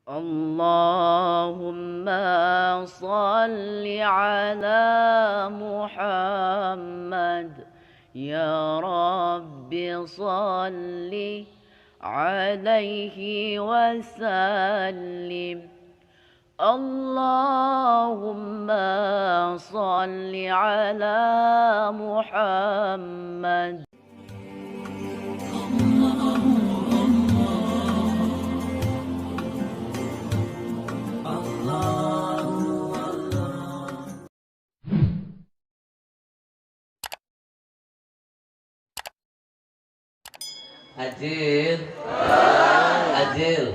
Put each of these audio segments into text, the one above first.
اللهم صل على محمد يا رب صل عليه وسلم. اللهم صل على محمد. Adil, Adil,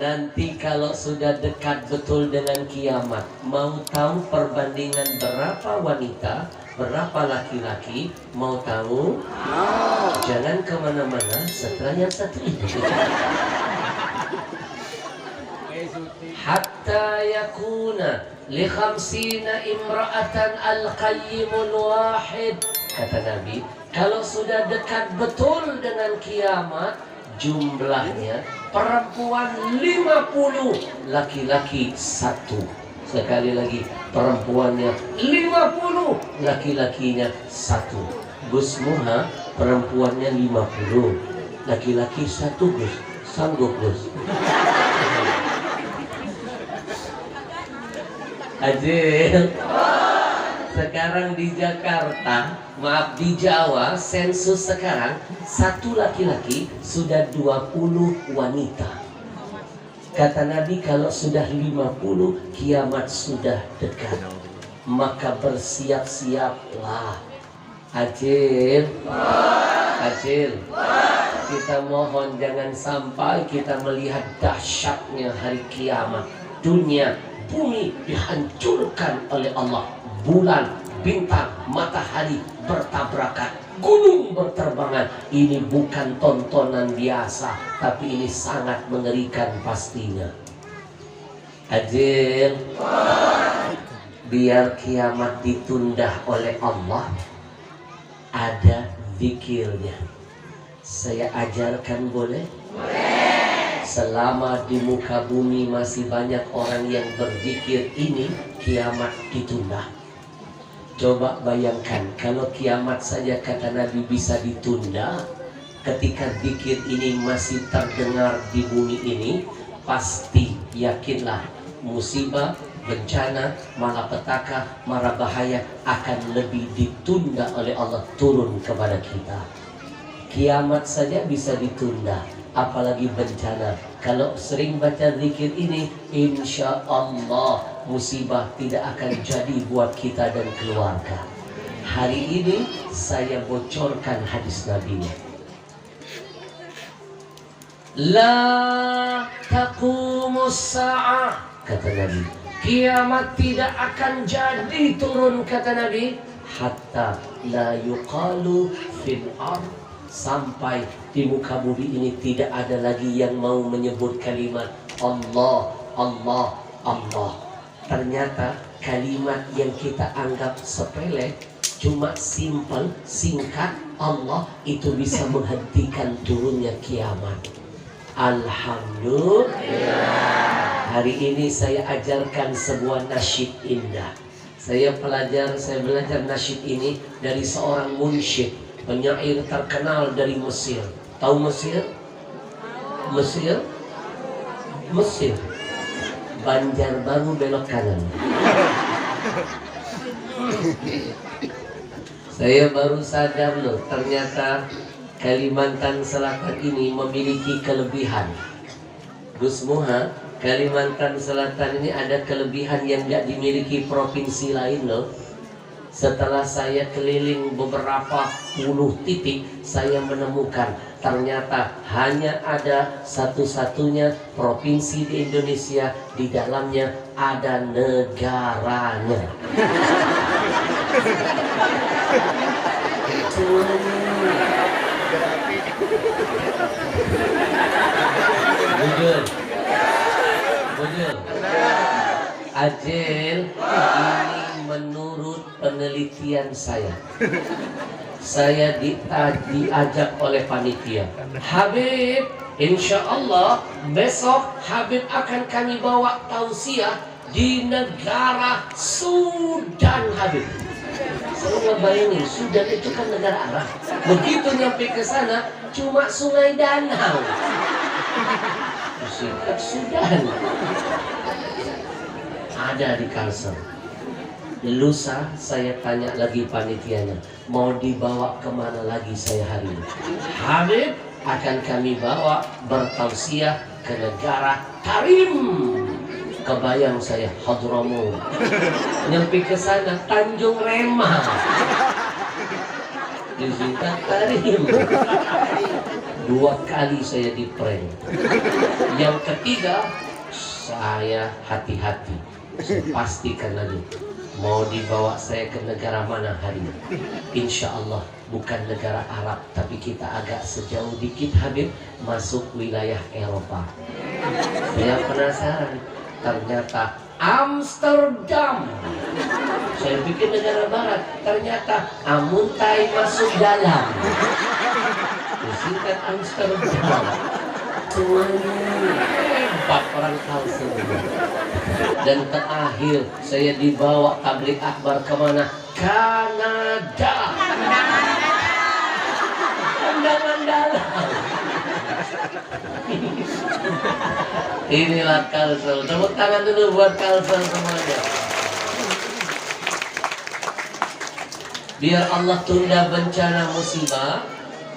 nanti kalau sudah dekat betul dengan kiamat, mau tahu perbandingan berapa wanita, berapa laki-laki? Mau tahu? Jangan kemana-mana setelah yang satu ini. Hatta yakuna li khamsina imra'atan al-qayyimul wahid. Kata Nabi, kalau sudah dekat betul dengan kiamat, jumlahnya perempuan 50, laki-laki 1. Sekali lagi, perempuannya 50, laki-lakinya 1. Gus Muha, perempuannya 50, laki-laki 1. Gus, sanggup Gus? Adil, sekarang di Jakarta, maaf di Jawa, sensus sekarang 1 laki-laki sudah 20 wanita. Kata Nabi kalau sudah 50 kiamat sudah dekat, maka bersiap-siaplah. Adil, Adil, kita mohon jangan sampai kita melihat dahsyatnya hari kiamat. Dunia, bumi dihancurkan oleh Allah, bulan, bintang, matahari bertabrakan, gunung berterbangan. Ini bukan tontonan biasa, tapi ini sangat mengerikan pastinya. Adil, biar kiamat ditunda oleh Allah, ada zikirnya. Saya ajarkan boleh? Selama di muka bumi masih banyak orang yang berzikir ini, kiamat ditunda. Coba bayangkan kalau kiamat saja kata Nabi bisa ditunda, ketika zikir ini masih terdengar di bumi ini, pasti yakinlah musibah, bencana, malapetaka, mara bahaya akan lebih ditunda oleh Allah turun kepada kita. Kiamat saja bisa ditunda, apalagi bencana. Kalau sering baca zikir ini, insya Allah musibah tidak akan jadi buat kita dan keluarga. Hari ini saya bocorkan hadis Nabi-nya. La taqumus sa'ah, kata Nabi, kiamat tidak akan jadi turun, kata Nabi, hatta la yuqalu fil ard, sampai di muka bumi ini tidak ada lagi yang mau menyebut kalimat Allah, Allah, Allah. Ternyata kalimat yang kita anggap sepele, cuma simpel, singkat, Allah, itu bisa menghentikan turunnya kiamat. Alhamdulillah. Hari ini saya ajarkan sebuah nasyid indah. Saya belajar nasyid ini dari seorang munsyid, penyair terkenal dari Mesir. Tahu Mesir? Mesir? Mesir. Banjarbaru belok kanan. Saya baru sadar loh, ternyata Kalimantan Selatan ini memiliki kelebihan. Gus Muha, Kalimantan Selatan ini ada kelebihan yang tidak dimiliki provinsi lain loh. Setelah saya keliling beberapa puluh titik, saya menemukan ternyata hanya ada satu-satunya provinsi di Indonesia, di dalamnya ada negaranya. Bujur, bujur. Adil, ini menurut penelitian saya. Saya diajak oleh panitia, Habib, Insya Allah besok Habib akan kami bawa tausiah di negara Sudan, Habib. Saya bayangin, Sudan itu kan negara Arab. Begitu nyampe ke sana, cuma sungai danau. Singkat Sudan. Ada di Kalsel. Lusa saya tanya lagi panitianya, mau dibawa kemana lagi saya hari ini? Habib akan kami bawa bertausiah ke negara Tarim. Kebayang saya Hadramaut. Nyampe ke sana Tanjung Remah. Disingkat Tarim. 2 kali saya di prank. Yang ketiga saya hati-hati. Saya pastikan lagi mau dibawa saya ke negara mana hari ini. Insya Allah bukan negara Arab, tapi kita agak sejauh dikit Habib masuk wilayah Eropa. Saya penasaran, ternyata Amsterdam. Saya pikir negara Barat, ternyata Amuntai masuk dalam. Disingkat Amsterdam. Semuanya hebat orang Kalsel. Dan terakhir saya dibawa tabligh akbar kemana? Kanada. Undangan dalam. Inilah Kalsel. Tepuk tangan dulu buat Kalsel semuanya. Biar Allah tunda bencana musibah,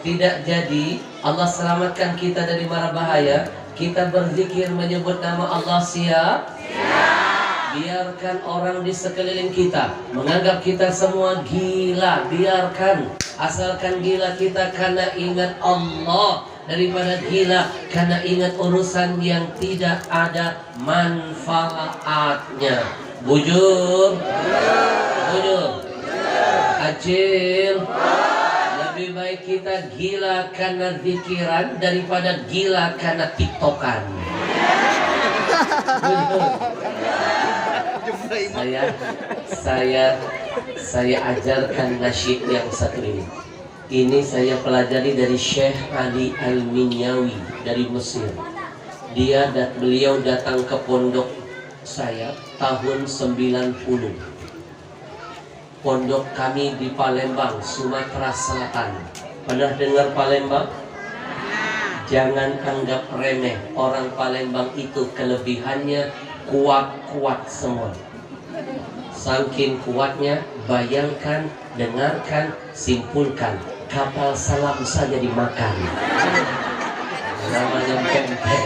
tidak jadi Allah selamatkan kita dari mara bahaya. Kita berzikir menyebut nama Allah, siap? Biarkan orang di sekeliling kita menganggap kita semua gila. Biarkan, asalkan gila kita karena ingat Allah, daripada gila karena ingat urusan yang tidak ada manfaatnya. Bujur, bujur, acil. Lebih baik kita gila karena zikiran daripada gila karena tiktokan. Saya ajarkan nasyid yang satu ini. Ini saya pelajari dari Syekh Ali Al-Minyawi dari Mesir. Beliau datang ke pondok saya tahun 90. Pondok kami di Palembang, Sumatera Selatan. Pernah dengar Palembang? Jangan anggap remeh. Orang Palembang itu kelebihannya kuat-kuat semua. Saking kuatnya, bayangkan, dengarkan, simpulkan. Kapal selam saja dimakan. Namanya pempek.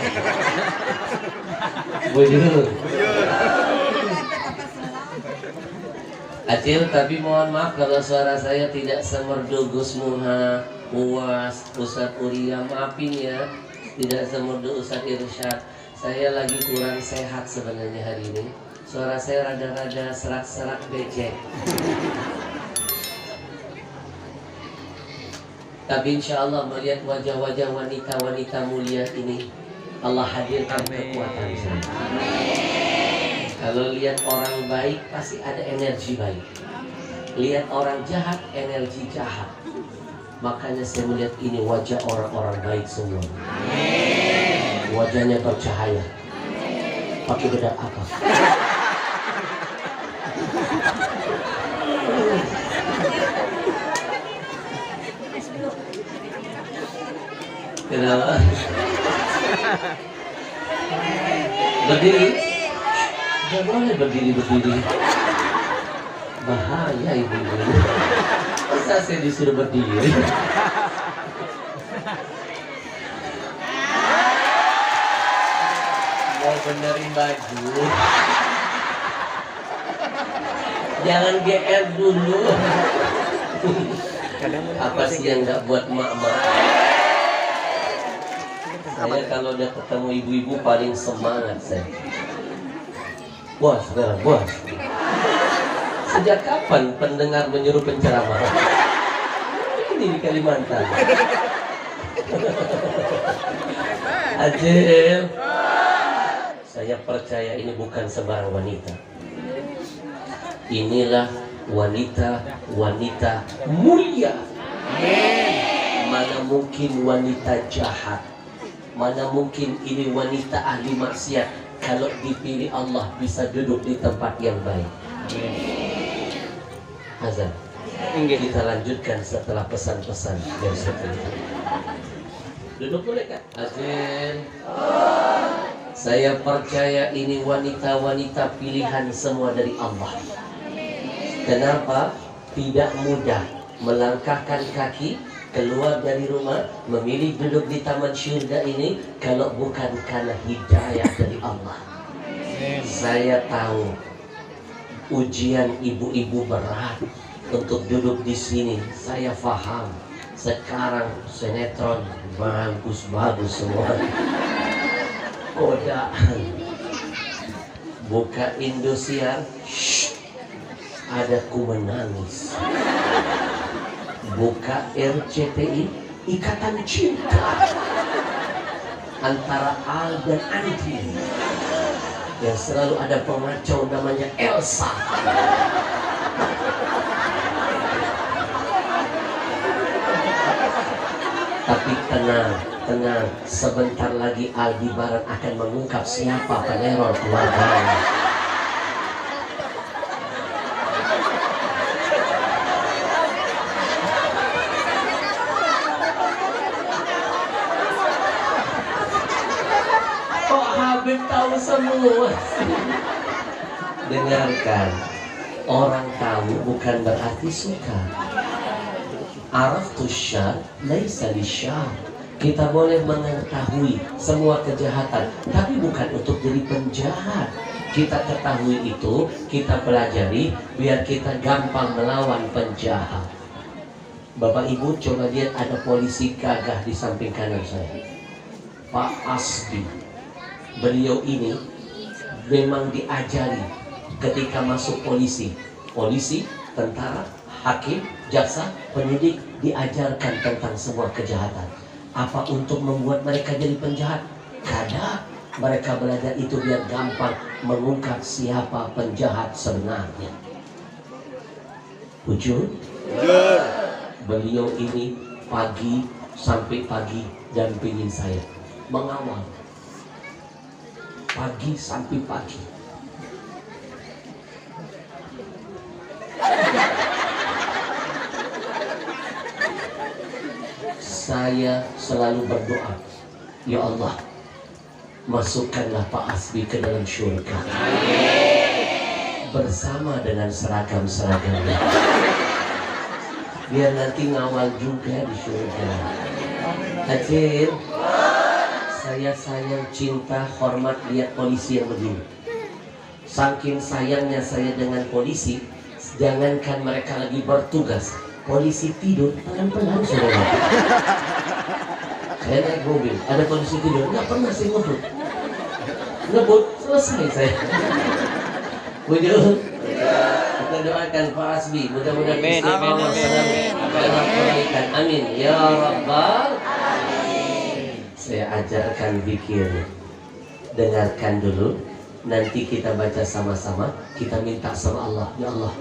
Bujur. Acil, tapi mohon maaf kalau suara saya tidak semerdu Gus Muha, Uwas, Ustadz Uria. Maafin ya, tidak semerdu Ustadz Irsyad. Saya lagi kurang sehat sebenarnya hari ini. Suara saya rada-rada serak-serak becek. Tapi insya Allah melihat wajah-wajah wanita-wanita mulia ini, Allah hadirkan kekuatan saya. Kalau lihat orang baik pasti ada energi baik. Lihat orang jahat, energi jahat. Makanya saya melihat ini wajah orang-orang baik semua. Wajahnya bercahaya. Pakai bedak apa? Kenapa? Berdiri. Gak boleh berdiri-berdiri. Bahaya ibu-ibu. Masa saya disuruh berdiri? Mau benerin baju. Jangan GR dulu. Apa sih yang gak buat mak-mak? Saya kalau udah ketemu ibu-ibu paling semangat saya. Bos, bos. Sejak kapan pendengar menyuruh penceramah? Ini di Kalimantan. Acil, saya percaya ini bukan sembarang wanita. Inilah wanita mulia. Mana mungkin wanita jahat. Mana mungkin ini wanita ahli maksiat, kalau dipilih Allah bisa duduk di tempat yang baik. Azan. Kita lanjutkan setelah pesan-pesan dari seterusnya. Duduk boleh kan? Azan. Saya percaya ini wanita-wanita pilihan semua dari Allah. Kenapa? Tidak mudah melangkahkan kaki keluar dari rumah, memilih duduk di taman syurga ini kalau bukan karena hidayah dari Allah. Saya tahu ujian ibu-ibu berat untuk duduk di sini. Saya paham. Sekarang sinetron bagus-bagus semua. Godaan. Buka Indosiar, ada ku menangis. Buka RCTI, ikatan cinta antara Al dan Andi, yang selalu ada pengacau namanya Elsa. Tapi tenang, sebentar lagi Aldebaran akan mengungkap siapa peneror keluarganya. Habib tahu semua. Dengarkan, orang tahu bukan berarti suka. Araftu syar laisa lisyar. Kita boleh mengetahui semua kejahatan, tapi bukan untuk jadi penjahat. Kita ketahui itu, kita pelajari biar kita gampang melawan penjahat. Bapak Ibu coba lihat, ada polisi gagah di samping kanan saya, Pak Asbi. Beliau ini memang diajari ketika masuk polisi, tentara, hakim, jaksa, penyidik, diajarkan tentang semua kejahatan. Apa untuk membuat mereka jadi penjahat? Kadang mereka belajar itu biar gampang mengungkap siapa penjahat sebenarnya. Jujur, beliau ini pagi sampai pagi dampingin saya, mengawal pagi sampai pagi. Saya selalu berdoa, ya Allah, masukkanlah Pak Asbi ke dalam syurga bersama dengan seragam-seragamnya, biar nanti ngawal juga di syurga. Hadir, saya sayang, cinta, hormat lihat polisi yang begini. Saking sayangnya saya dengan polisi, jangankan mereka lagi bertugas, polisi tidur pelan-pelan saudara. Saya naik mobil, ada polisi tidur, nggak pernah saya ngebut, selesai saya. Wujud, kita doakan Pak Asbi, mudah-mudahan istiqomah dalam kebaikan. Amin ya Rabbal. Saya ajarkan zikir, dengarkan dulu, nanti kita baca sama-sama. Kita minta sama Allah, ya Allah,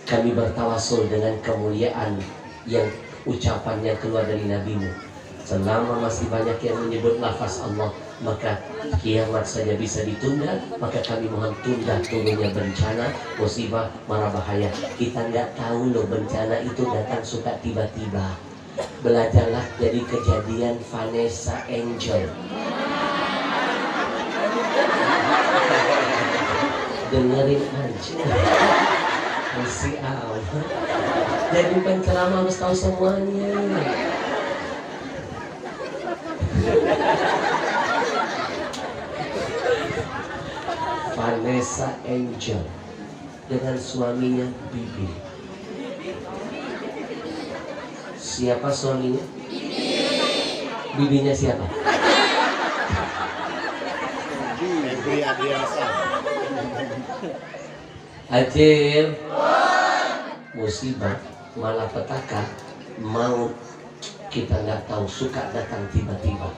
kami bertawasul dengan kemuliaan yang ucapannya keluar dari Nabi-Mu. Selama masih banyak yang menyebut lafaz Allah, maka kiamat saja bisa ditunda. Maka kami mohon tunda turunnya bencana, musibah, mara bahaya. Kita nggak tahu loh, bencana itu datang suka tiba-tiba. Belajarlah dari kejadian Vanessa Angel. Dengerin aja, masih awal. Jadi penceramah harus tahu semuanya. Vanessa Angel dengan suaminya Bibi. Siapa suaminya? Bibinya siapa? Acil, musibah, malapetaka, maut, kita nggak tahu, suka datang tiba-tiba.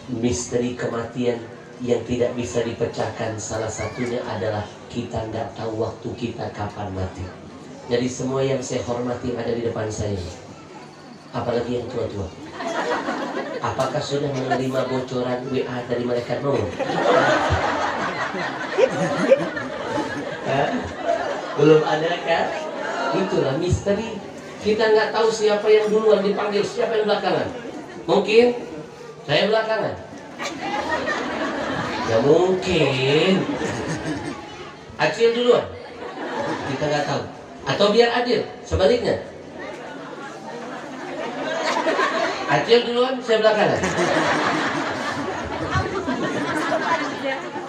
Misteri kematian yang tidak bisa dipecahkan, salah satunya adalah kita nggak tahu waktu kita kapan mati. Jadi semua yang saya hormati ada di depan saya, apalagi yang tua-tua. Apakah sudah menerima bocoran WA dari malaikat maut? Belum ada kan? Itulah misteri. Kita nggak tahu siapa yang duluan dipanggil, siapa yang belakangan. Mungkin saya belakangan. Ya mungkin Acil duluan. Kita nggak tahu. Atau biar adil, sebaliknya. Acil duluan, saya belakangan.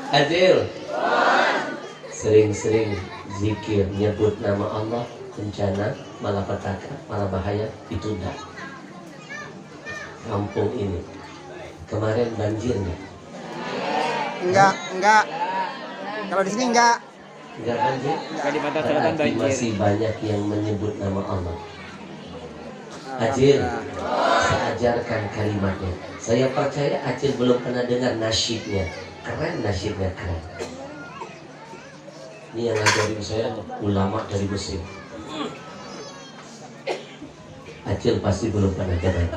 Acil, sering-sering zikir, nyebut nama Allah, bencana, malapetaka, malabahaya ditunda. Kampung ini kemarin banjir nggak? Enggak. Kalau di sini enggak. Enggak banjir? Kalimantan Selatan Berarti banjir. masih banyak yang menyebut nama Allah. Acil, saya ajarkan kalimatnya. Saya percaya Acil belum pernah dengar nasyidnya. Keren nasyidnya, keren. Ini yang ngajarin saya ulama dari Mesir. Acil pasti belum pernah dengar.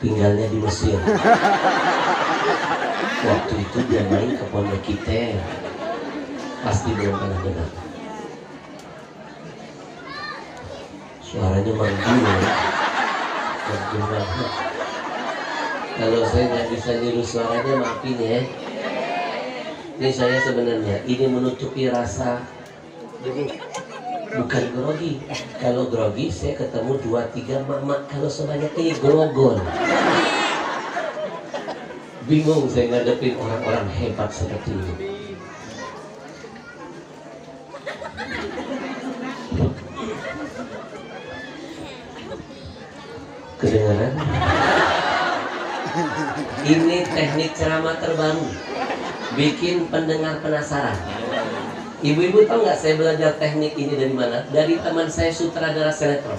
Tinggalnya di Mesir. Waktu itu dia main ke pondok kita. Pasti belum pernah dengar. Suaranya merdu ya. Merdu banget. Kalau saya nggak bisa niru suaranya, maafin ya. Ini saya sebenarnya ini menutupi rasa bukan grogi. Kalau grogi saya ketemu 2-3 mak-mak. Kalau sebanyak ini grogol. Bingung saya ngadepin orang-orang hebat seperti ini. Kedengaran? Ini teknik ceramah terbaru, bikin pendengar penasaran. Ibu-ibu tahu nggak saya belajar teknik ini dari mana? Dari teman saya sutradara sinetron.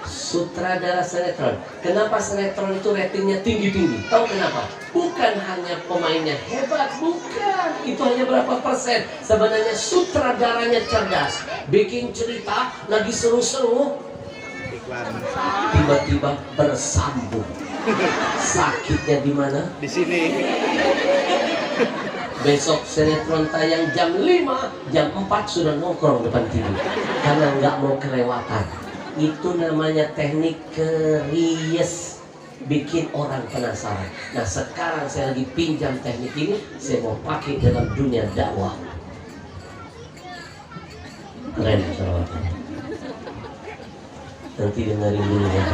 Sutradara sinetron. Kenapa sinetron itu ratingnya tinggi-tinggi? Tahu kenapa? Bukan hanya pemainnya hebat, bukan. Itu hanya berapa persen. Sebenarnya sutradaranya cerdas, bikin cerita lagi seru-seru, tiba-tiba bersambung. Sakitnya di mana? Di sini. Besok sinetron tayang jam 5, jam 4 sudah nongkrong depan TV karena nggak mau kelewatan. Itu namanya teknik keries, bikin orang penasaran. Nah sekarang saya lagi pinjam teknik ini, saya mau pakai dalam dunia dakwah. Keren salawatnya. Nanti dengerin dulu ya.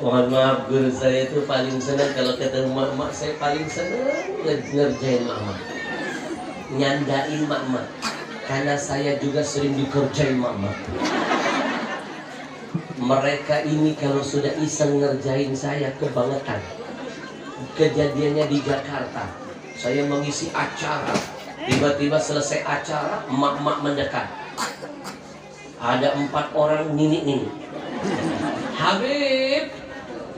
Mohon maaf, guru saya itu paling senang kalau ketemu mak-mak. Saya paling senang ngerjain mak-mak, nyandain mak-mak, karena saya juga sering dikerjain mak-mak. Mereka ini kalau sudah iseng ngerjain saya kebangetan. Kejadiannya di Jakarta, saya mengisi acara, tiba-tiba selesai acara, mak-mak mendekat. Ada 4 orang nini-nini. Habib,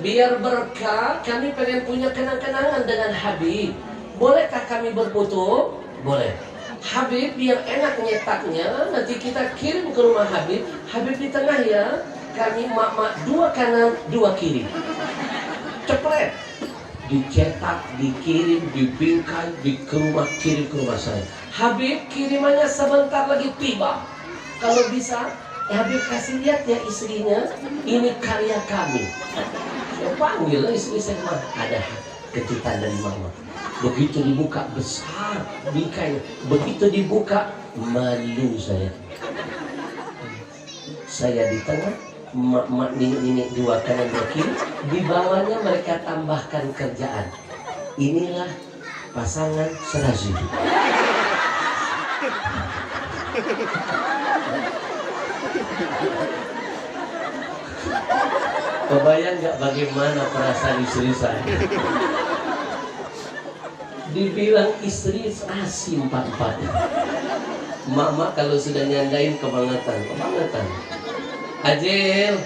biar berkah, kami pengen punya kenang-kenangan dengan Habib. Bolehkah kami berfoto? Boleh. Habib, biar enak nyetaknya, nanti kita kirim ke rumah Habib. Habib di tengah ya, kami mak-mak 2 kanan, 2 kiri. Cepret. Dicetak, dikirim, dibingkai, ke rumah, kirim ke rumah saya. Habib, kirimannya sebentar lagi tiba. Kalau bisa, Habib kasih lihat ya istrinya, ini karya kami. Saya panggil istri saya, ada kejutan dari mama. Begitu dibuka besar bingkainya, begitu dibuka malu saya. Saya di tengah, mak-mak nenek-nenek 2 kanan 2 kiri, di bawahnya mereka tambahkan kerjaan. Inilah pasangan serasi. Kebayang nggak bagaimana perasaan istri saya? Dibilang istri serasi 4-4. Mak-mak kalau sudah nyandain kebangetan. Ajil,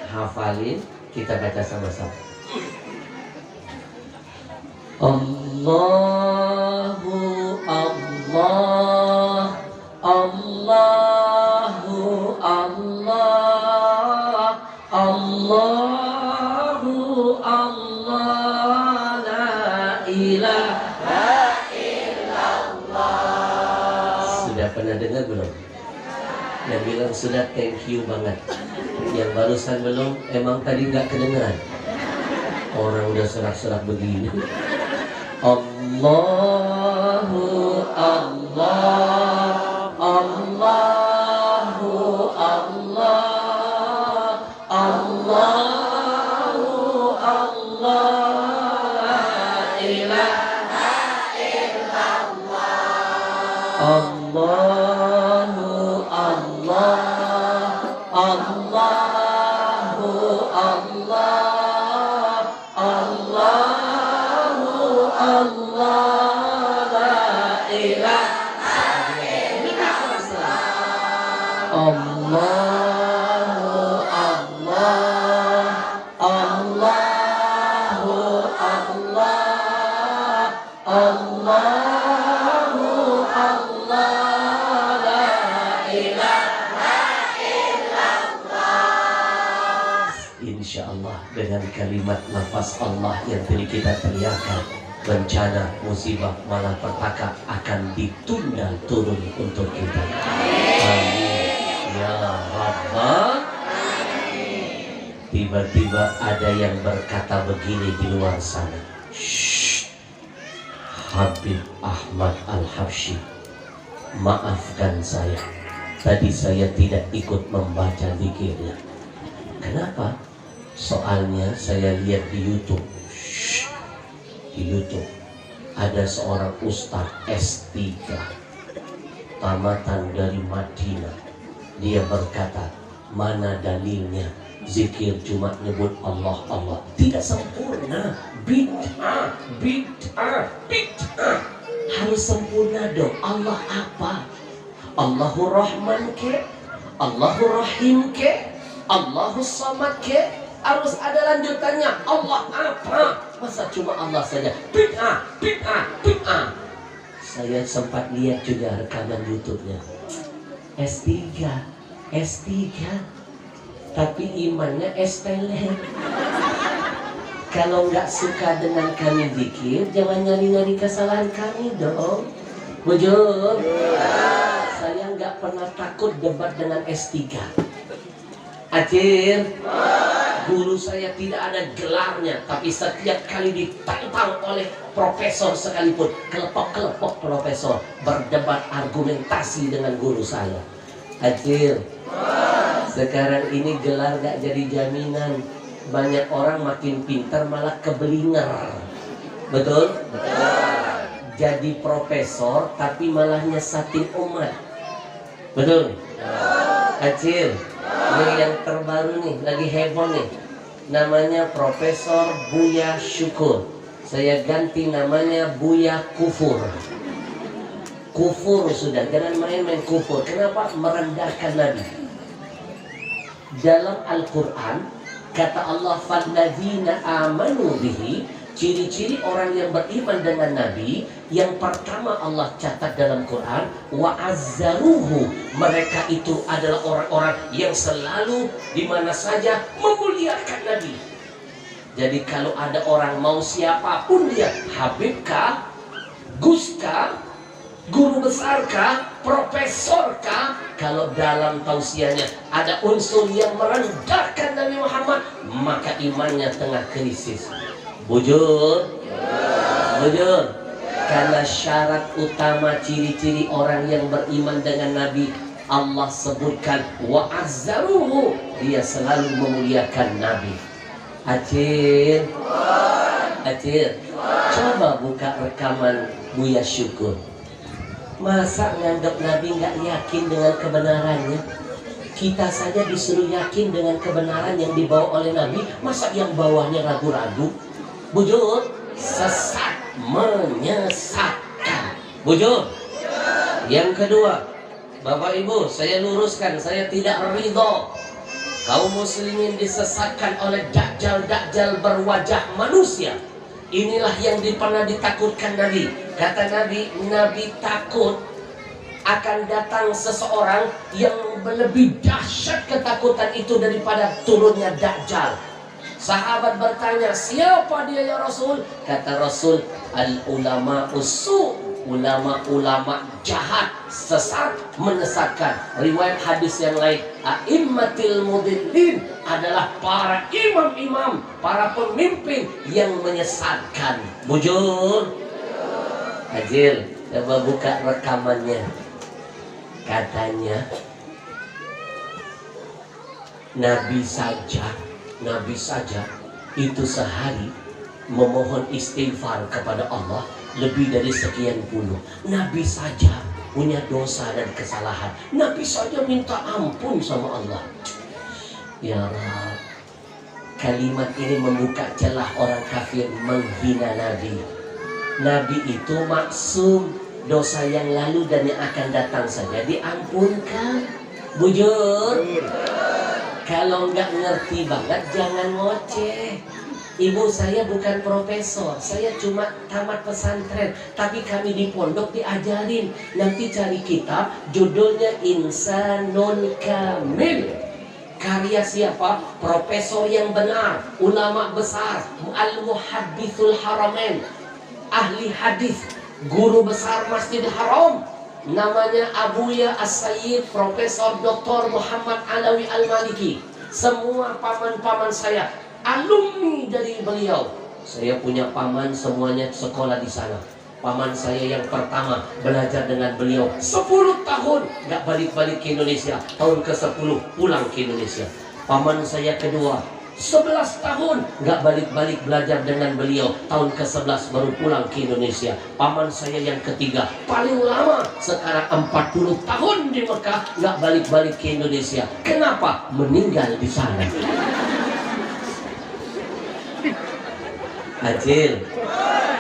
hafalin, kita baca sama-sama. Allahu Allah, Allah, Allahu Allah, la ilaha illallah. Sudah pernah dengar belum? Yang bilang sudah, thank you banget. Yang barusan belum, emang tadi nggak kedengeran. Orang udah serak-serak begini. Allahu Allah, Allahu Allah, Allahu Allah, la ilaha illallah. Allahu Allah, Allahu Allah, Allahu Allah, la ilaha illallah. Allahu Allah, Allahu Allah, Allahu Allah, la ilaha illallah. Insyaallah dengan kalimat lafaz Allah yang tadi kita teriakan, bencana, musibah, malapetaka akan ditunda turun untuk kita. Amin ya Rabbal. Tiba-tiba ada yang berkata begini di luar sana. Shh. Habib Ahmad Al-Habsyi, maafkan saya, tadi saya tidak ikut membaca zikirnya. Kenapa? Soalnya saya lihat di YouTube. Shh. Di YouTube ada seorang ustaz S3 tamatan dari Madinah. Dia berkata, mana dalilnya zikir cuma nyebut Allah Allah? Tidak sempurna, bid'ah, bid'ah, bid'ah. Harus sempurna dong. Allah apa? Allahur Rahman ke? Allahur Rahim ke? Allahus Samad ke? Harus ada lanjutannya. Allah apa? Masa cuma Allah saja? Bid'ah, bid'ah, bid'ah. Saya sempat lihat juga rekaman YouTube-nya. S3, S3, tapi imannya S-teler. Kalau nggak suka dengan kami zikir, jangan nyari-nyari kesalahan kami dong. Bujur. Saya nggak pernah takut debat dengan S3. Acir, guru saya tidak ada gelarnya, tapi setiap kali ditantang oleh profesor sekalipun, kelepok-kelepok profesor, berdebat argumentasi dengan guru saya. Acir, sekarang ini gelar gak jadi jaminan. Banyak orang makin pintar malah kebelinger. Betul? Jadi profesor tapi malah nyesatin umat. Betul? Acir, ini yang terbaru nih, lagi heboh nih. Namanya Profesor Buya Syukur. Saya ganti namanya Buya Kufur. Kufur sudah, jangan main-main kufur. Kenapa? Merendahkan Nabi. Dalam Al-Quran kata Allah, falladzina amanu bihi, ciri-ciri orang yang beriman dengan Nabi, yang pertama Allah catat dalam Quran, wa azzaruhu, mereka itu adalah orang-orang yang selalu di mana saja memuliakan Nabi. Jadi kalau ada orang mau siapapun dia, Habibkah, Guskah, guru besarkah, profesorkah, kalau dalam tausiahnya ada unsur yang merendahkan Nabi Muhammad, maka imannya tengah krisis. Bujur, bujur. Karena syarat utama ciri-ciri orang yang beriman dengan Nabi, Allah sebutkan wa azzaruhu, dia selalu memuliakan Nabi. Acir, Acir, coba buka rekaman Buya Syukur. Masa nganggap Nabi nggak yakin dengan kebenarannya? Kita saja disuruh yakin dengan kebenaran yang dibawa oleh Nabi. Masa yang bawahnya ragu-ragu? Bujur, sesat, menyesatkan. Bujur. Yang kedua, Bapak Ibu, saya luruskan, saya tidak ridho kaum muslimin disesatkan oleh dajjal-dajjal berwajah manusia. Inilah yang pernah ditakutkan Nabi. Kata Nabi, Nabi takut akan datang seseorang yang lebih dahsyat ketakutan itu daripada turunnya Dajjal. Sahabat bertanya, siapa dia ya Rasul? Kata Rasul, al-ulama usu, ulama-ulama jahat, sesat, menyesatkan. Riwayat hadis yang lain, a'immatil mudillin, adalah para imam-imam, para pemimpin yang menyesatkan. Bujur Hajil, coba buka rekamannya. Katanya Nabi saja itu sehari memohon istighfar kepada Allah lebih dari sekian puluh. Nabi saja punya dosa dan kesalahan. Nabi saja minta ampun sama Allah. Ya Rabb, kalimat ini membuka celah orang kafir menghina Nabi. Nabi itu maksum, dosa yang lalu dan yang akan datang saja diampunkan. Bujur. Kalau nggak ngerti banget jangan ngoceh. Ibu saya bukan profesor, saya cuma tamat pesantren, tapi kami di pondok diajarin. Nanti cari kitab, judulnya Insanun Kamil. Karya siapa? Profesor yang benar, ulama besar, Al-Muhaddithul Haramain, ahli hadis, guru besar Masjidil Haram. Namanya Abuya As-Sayyid Profesor Dr. Muhammad Alawi Al-Maliki. Semua paman-paman saya alumni dari beliau. Saya punya paman semuanya sekolah di sana. Paman saya yang pertama belajar dengan beliau 10 tahun gak balik-balik ke Indonesia. Tahun ke-10 pulang ke Indonesia. Paman saya kedua 11 tahun gak balik-balik belajar dengan beliau. Tahun ke-11 baru pulang ke Indonesia. Paman saya yang ketiga paling lama, sekarang 40 tahun di Mekah gak balik-balik ke Indonesia. Kenapa? Meninggal di sana. Acil,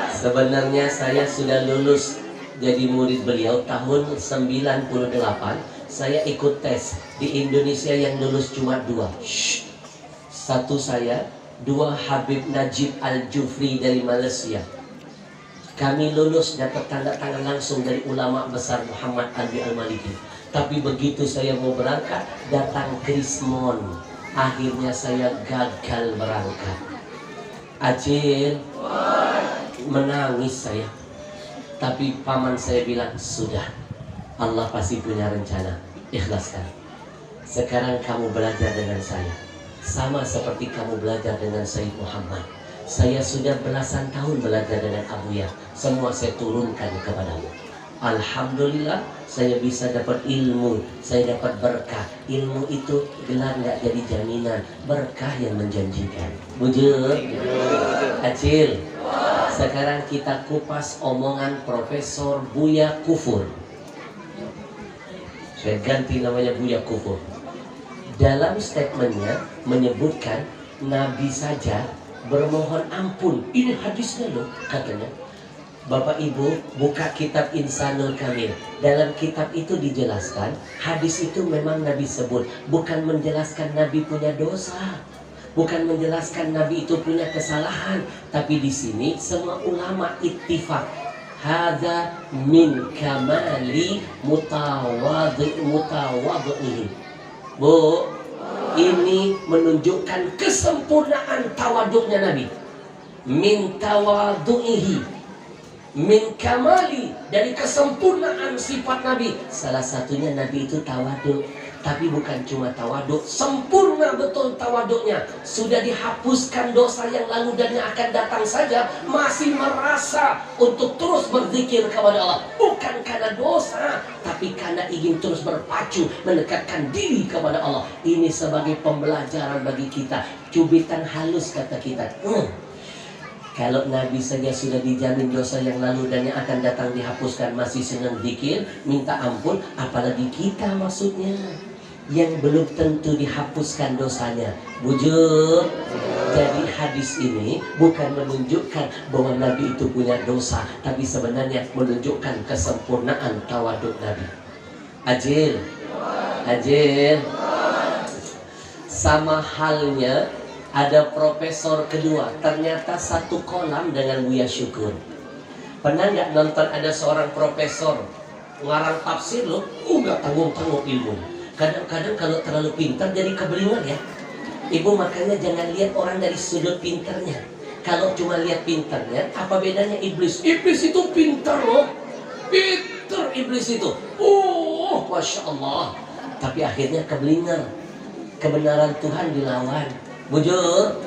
sebenarnya saya sudah lulus jadi murid beliau tahun 98. Saya ikut tes di Indonesia yang lulus cuma 2. Satu saya, 2 Habib Najib Al-Jufri dari Malaysia. Kami lulus dapat tanda tangan langsung dari ulama besar Muhammad Alawi Al-Maliki. Tapi begitu saya mau berangkat, datang Krismon. Akhirnya saya gagal berangkat. Acil, menangis saya. Tapi paman saya bilang, sudah, Allah pasti punya rencana, ikhlaskan. Sekarang kamu belajar dengan saya, sama seperti kamu belajar dengan Sayyid Muhammad. Saya sudah belasan tahun belajar dengan Abuya. Semua saya turunkan kepadamu. Alhamdulillah, saya bisa dapat ilmu, saya dapat berkah. Ilmu itu gelar nggak jadi jaminan, berkah yang menjanjikan. Bujur, Acil. Sekarang kita kupas omongan Profesor Buya Kufur. Saya ganti namanya Buya Kufur. Dalam statementnya menyebutkan Nabi saja bermohon ampun. Ini hadisnya loh, katanya. Bapak Ibu buka kitab Insanul Kamil. Dalam kitab itu dijelaskan, hadis itu memang Nabi sebut, bukan menjelaskan Nabi punya dosa, bukan menjelaskan Nabi itu punya kesalahan. Tapi di sini semua ulama ittifaq, hadza min kamali mutawadhihi. Bu, ini menunjukkan kesempurnaan tawaduknya Nabi. Min tawadhu'ihi, min kamali, dari kesempurnaan sifat Nabi. Salah satunya Nabi itu tawaduk. Tapi bukan cuma tawaduk, sempurna betul tawaduknya. Sudah dihapuskan dosa yang lalu dan yang akan datang saja, masih merasa untuk terus berzikir kepada Allah. Bukan karena dosa, tapi karena ingin terus berpacu mendekatkan diri kepada Allah. Ini sebagai pembelajaran bagi kita. Cubitan halus kata kita. Kalau Nabi saja sudah dijamin dosa yang lalu dan yang akan datang dihapuskan, masih senang zikir, minta ampun, apalagi kita maksudnya yang belum tentu dihapuskan dosanya. Bujur. Jadi hadis ini bukan menunjukkan bahwa Nabi itu punya dosa, tapi sebenarnya menunjukkan kesempurnaan tawaduk Nabi. Ajil, sama halnya ada profesor kedua, ternyata satu kolam dengan Buya Syukur. Pernah nggak nonton ada seorang profesor ngarang tafsir loh, nggak tanggung-tanggung ilmu. Kadang-kadang kalau terlalu pintar jadi keblinger ya. Ibu makanya jangan lihat orang dari sudut pintarnya. Kalau cuma lihat pintarnya, apa bedanya iblis? Iblis itu pintar loh. Pintar iblis itu. Oh, Masya Allah. Tapi akhirnya keblinger. Kebenaran Tuhan dilawan. Bujur.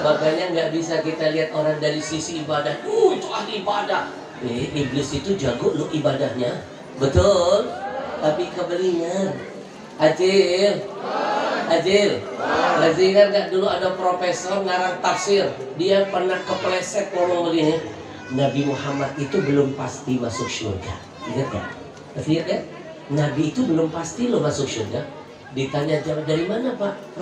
Makanya nggak bisa kita lihat orang dari sisi ibadah. Itu ahli ibadah. Iblis itu jago loh ibadahnya. Betul. Tapi keblinger. Acil. Masih ingat gak dulu ada profesor ngarang tafsir. Dia pernah kepleset ngomong begini, Nabi Muhammad itu belum pasti masuk surga. Ingat gak? Masih ingat gak? Nabi itu belum pasti loh masuk surga. Ditanya jawab dari mana Pak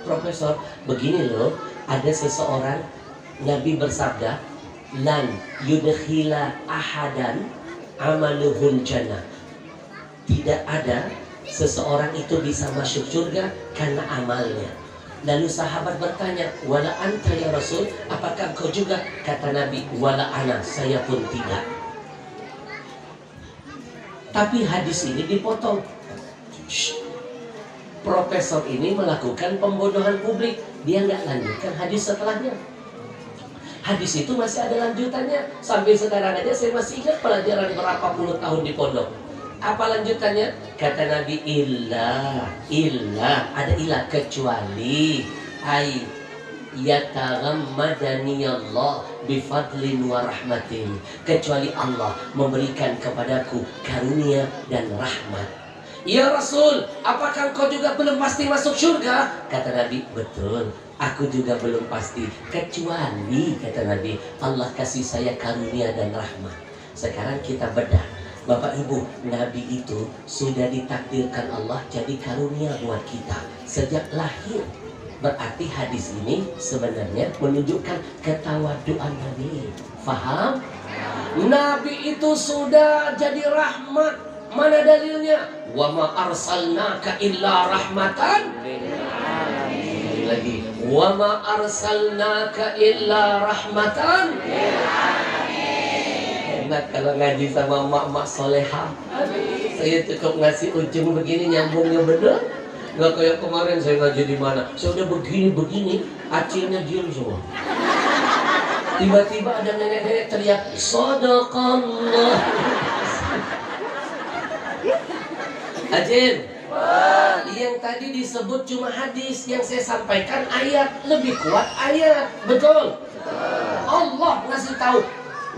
Profesor? Begini loh, ada seseorang Nabi bersabda, lan yudkhila ahadan amaluhul jannah. Tidak ada seseorang itu bisa masuk surga karena amalnya. Lalu sahabat bertanya, wala anta ya Rasul, apakah engkau juga? Kata Nabi, wala ana, saya pun tidak. Tapi hadis ini dipotong. Profesor ini melakukan pembodohan publik. Dia nggak lanjutkan hadis setelahnya. Hadis itu masih ada lanjutannya. Sampai sekarang aja saya masih ingat pelajaran berapa puluh tahun di pondok. Apa lanjutannya? Kata Nabi, illa ada ilah kecuali ay yataghammadani Allah bifadlin wa rahmatin, kecuali Allah memberikan kepadaku karunia dan rahmat. Ya Rasul, apakah engkau juga belum pasti masuk surga? Kata Nabi, betul, aku juga belum pasti, kecuali kata Nabi, Allah kasih saya karunia dan rahmat. Sekarang kita bedah. Bapak Ibu, Nabi itu sudah ditakdirkan Allah jadi karunia buat kita sejak lahir. Berarti hadis ini sebenarnya menunjukkan ketawaduan Nabi. Faham? Nabi itu sudah jadi rahmat. Mana dalilnya? Wa ma arsalnaka illa rahmatan lagi. Wa ma arsalnaka illa rahmatan. Kalau ngaji sama mak-mak soleha, saya cukup ngasih ujung begini, nyambungnya bener. Nggak kayak kemarin saya ngaji di mana, saya udah begini, acilnya diam semua. Tiba-tiba ada nenek-nenek teriak, Shadaqallah. Acil, yang tadi disebut cuma hadis, yang saya sampaikan ayat, lebih kuat ayat, betul. Allah ngasih tahu.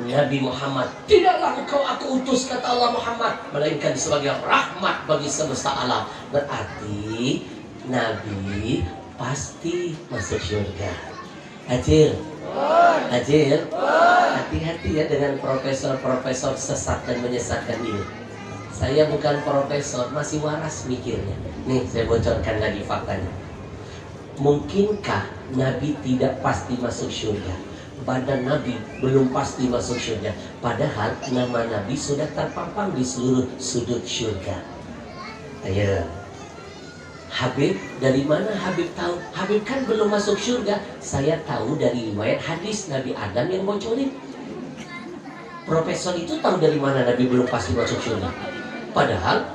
Nabi Muhammad, tidaklah engkau aku utus, kata Allah Muhammad, melainkan sebagai rahmat bagi semesta alam. Berarti Nabi pasti masuk surga. Acil, hati-hati ya dengan profesor-profesor sesat dan menyesatkan ini. Saya bukan profesor, masih waras mikirnya. Nih saya bocorkan lagi faktanya. Mungkinkah Nabi tidak pasti masuk surga? Badan Nabi belum pasti masuk surga, padahal nama Nabi sudah terpampang di seluruh sudut surga. Ayo, Habib, dari mana Habib tahu? Habib kan belum masuk surga. Saya tahu dari riwayat hadis Nabi Adam yang bocorin. Profesor itu tahu dari mana Nabi belum pasti masuk surga, padahal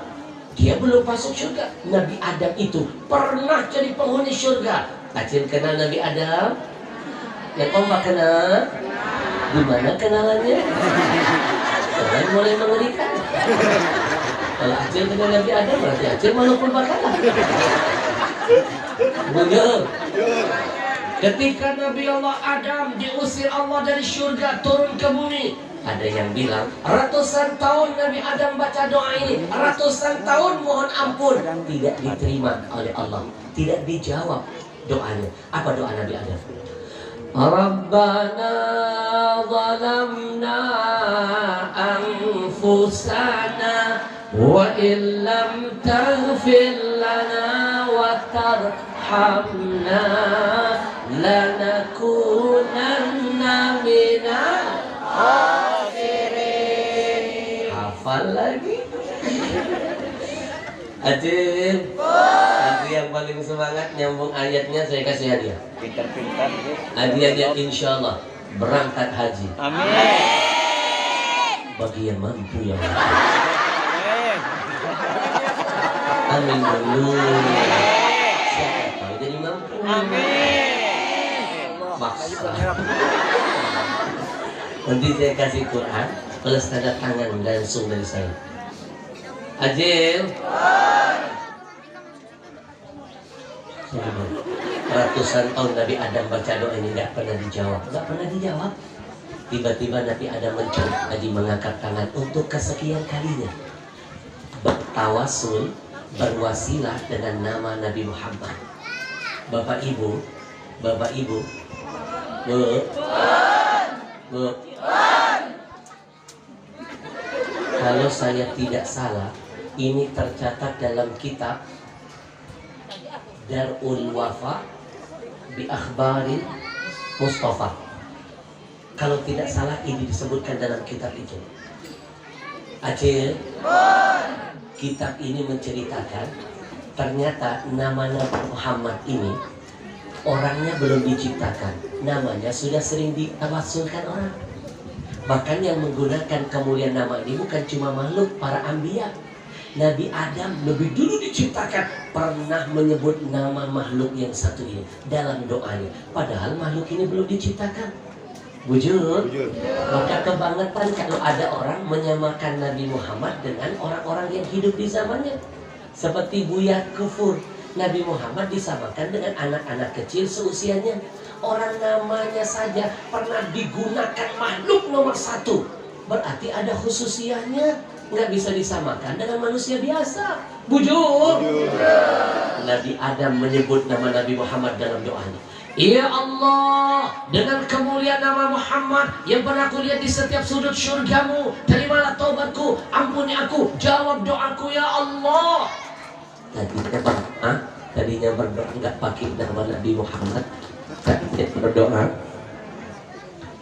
dia belum masuk surga. Nabi Adam itu pernah jadi penghuni surga. Acil kenal Nabi Adam? Yang Om kenal? Gimana kenalannya? Orang mulai mengerikan. Kalau Acil kenal Nabi Adam, berarti Acil walaupun bakalah. Betul. Ketika Nabi Allah Adam diusir Allah dari surga turun ke bumi, ada yang bilang ratusan tahun Nabi Adam baca doa ini, ratusan tahun mohon ampun, tidak diterima oleh Allah, tidak dijawab doanya. Apa doa Nabi Adam? Rabbana zalamna anfusana wa illam taghfir lana wa tarhamna lanakunanna minal khasirin. Hafal lagi. Acil, nanti yang paling semangat nyambung ayatnya saya kasih hadiah. Pintar-pintar. Hadiahnya insya Allah berangkat haji. Amin. Bagi yang mampu ya. Amin dulu. Siapa tahu jadi mampu. Amin. Maksa. Nanti saya kasih Quran plus tanda tangan langsung dari saya. Ajil. Ratusan tahun Nabi Adam baca doa ini nggak pernah dijawab. Tiba-tiba Nabi Adam mencoba lagi mengangkat tangan untuk kesekian kalinya bertawasul, berwasilah dengan nama Nabi Muhammad. Bapak Ibu, Bu. Kalau saya tidak salah, ini tercatat dalam kitab Darul Wafa bi Akhbarin Mustafa. Kalau tidak salah ini disebutkan dalam kitab itu. Acil, kitab ini menceritakan ternyata nama Nabi Muhammad ini orangnya belum diciptakan, namanya sudah sering ditawasulkan orang. Bahkan yang menggunakan kemuliaan nama ini bukan cuma makhluk, para anbiya. Nabi Adam lebih dulu diciptakan pernah menyebut nama makhluk yang satu ini dalam doanya. Padahal makhluk ini belum diciptakan. Bujur. Maka kebangetan kalau ada orang menyamakan Nabi Muhammad dengan orang-orang yang hidup di zamannya. Seperti Buya Kufur, Nabi Muhammad disamakan dengan anak-anak kecil seusianya. Orang namanya saja pernah digunakan makhluk nomor satu, berarti ada khususianya. Nggak bisa disamakan dengan manusia biasa. Bujur. Nabi Adam menyebut nama Nabi Muhammad dalam doanya. Ya Allah, dengan kemuliaan nama Muhammad yang pernah aku lihat di setiap sudut syurgamu, terimalah taubatku, ampuni aku, jawab doaku ya Allah. Tadinya berdoa nggak pakai nama Nabi Muhammad.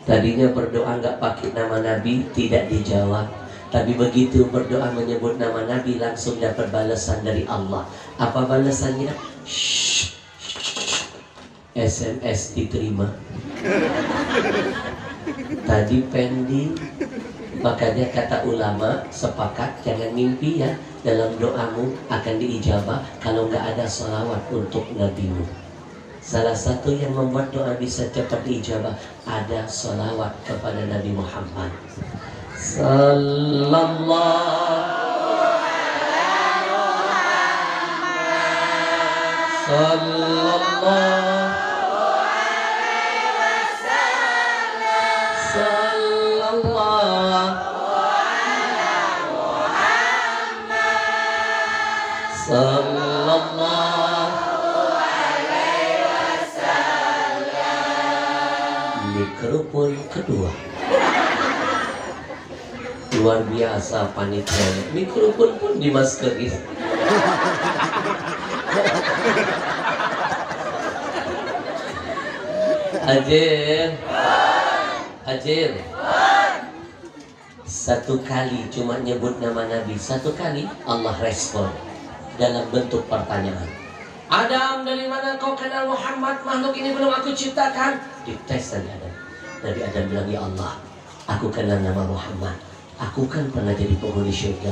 Tadinya berdoa nggak pakai nama Nabi, tidak dijawab. Tapi begitu berdoa menyebut nama Nabi langsung dapat balasan dari Allah. Apa balasannya? SMS diterima. Tadi pending. Makanya kata ulama sepakat jangan mimpi ya, dalam doamu akan diijabah kalau nggak ada salawat untuk nabimu. Salah satu yang membuat doa bisa cepat diijabah ada salawat kepada Nabi Muhammad sallallahu mikrofon kedua luar biasa panitia, mikrofon pun dimaskerin. Ajil, satu kali cuma nyebut nama Nabi, satu kali Allah respon dalam bentuk pertanyaan. Adam, dari mana kau kenal Muhammad? Makhluk ini belum aku ciptakan. Dites tadi Adam. Nabi Adam bilang, ya Allah, aku kenal nama Muhammad. Aku kan pernah jadi penghuni syurga.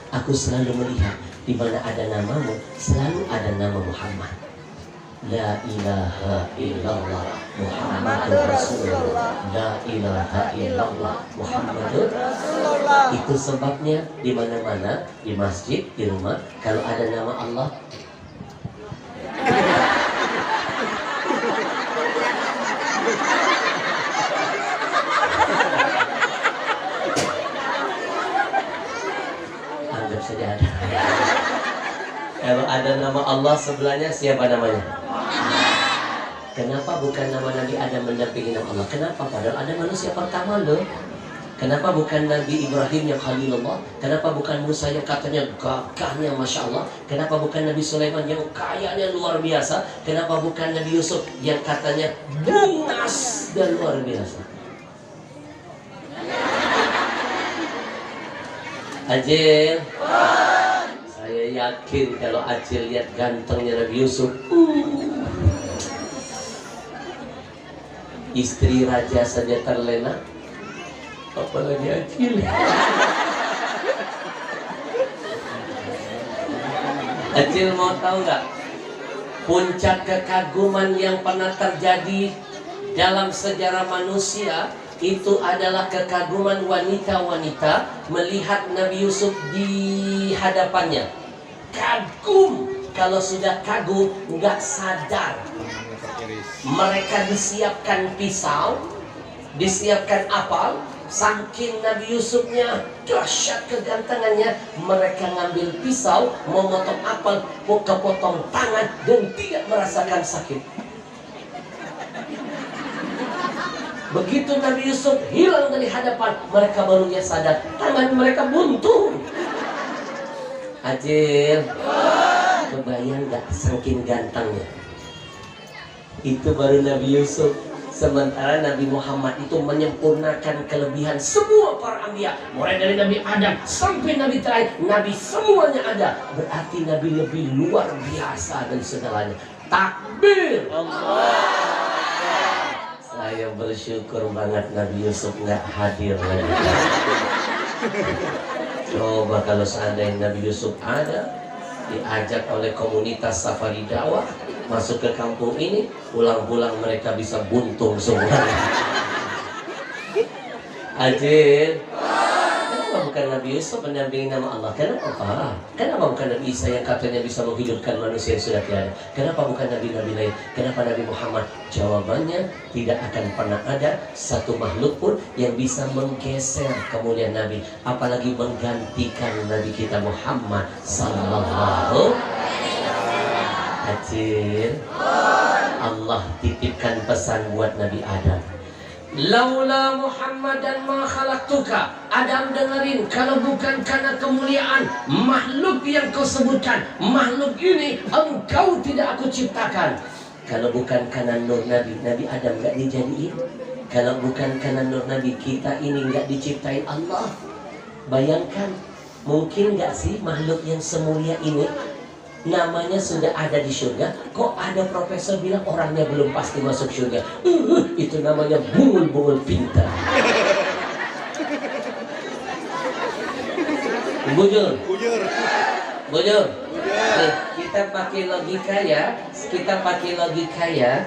Aku selalu melihat di mana ada namamu, selalu ada nama Muhammad. La ilaha illallah Muhammadur Rasulullah. La ilaha illallah Muhammadur Rasulullah. Itu sebabnya di mana-mana, di masjid, di rumah, kalau ada nama Allah, anggap saja ada. Kalau ada nama Allah sebelahnya, siapa namanya? Kenapa bukan nama Nabi Adam mendampingi nama Allah? Kenapa? Padahal ada manusia pertama loh. Kenapa bukan Nabi Ibrahim yang Khalilullah? Kenapa bukan Musa yang katanya gagahnya Masya Allah? Kenapa bukan Nabi Sulaiman yang kayanya luar biasa? Kenapa bukan Nabi Yusuf yang katanya bungas dan luar biasa? Ajil, saya yakin kalau Ajil lihat gantengnya Nabi Yusuf, istri raja saja terlena, apalagi Ajil. Acil mau tahu nggak? Puncak kekaguman yang pernah terjadi dalam sejarah manusia itu adalah kekaguman wanita-wanita melihat Nabi Yusuf di hadapannya. Kagum. Kalau sudah kagum nggak sadar. Mereka disiapkan pisau, disiapkan apel. Saking Nabi Yusufnya dahsyat kegantengannya, mereka ngambil pisau, memotong apel, mau kepotong tangan dan tidak merasakan sakit. Begitu Nabi Yusuf hilang dari hadapan, mereka barunya sadar tangan mereka buntung. Ajil, kebayang gak saking gantengnya? Itu baru Nabi Yusuf. Sementara Nabi Muhammad itu menyempurnakan kelebihan semua para anbiya, mulai dari Nabi Adam sampai Nabi terakhir, Nabi semuanya ada. Berarti Nabi lebih luar biasa dari segalanya. Takbir! Allah. Saya bersyukur banget Nabi Yusuf nggak hadir lagi. Coba kalau seandainya Nabi Yusuf ada, diajak oleh komunitas safari dakwah masuk ke kampung ini, pulang-pulang mereka bisa buntung semua. Ajil, kenapa bukan Nabi Yusuf mendampingi nama Allah? Kenapa? Kenapa bukan Nabi Isa yang katanya bisa menghidupkan manusia yang sudah tiada? Kenapa bukan Nabi-Nabi lain? Kenapa Nabi Muhammad? Jawabannya, tidak akan pernah ada satu makhluk pun yang bisa menggeser kemuliaan Nabi, apalagi menggantikan Nabi kita Muhammad sallallahu. Acil, Allah titipkan pesan buat Nabi Adam. Laula Muhammadan ma khalaqtuka. Adam dengerin, kalau bukan karena kemuliaan makhluk yang kau sebutkan, makhluk ini engkau tidak aku ciptakan. Kalau bukan karena nur Nabi, Nabi Adam gak dijadiin. Kalau bukan karena nur Nabi, kita ini gak diciptain Allah. Bayangkan, mungkin gak sih makhluk yang semulia ini namanya sudah ada di surga, kok ada profesor bilang orangnya belum pasti masuk surga? Itu namanya bungul-bungul pintar. Bujur. Kita pakai logika ya.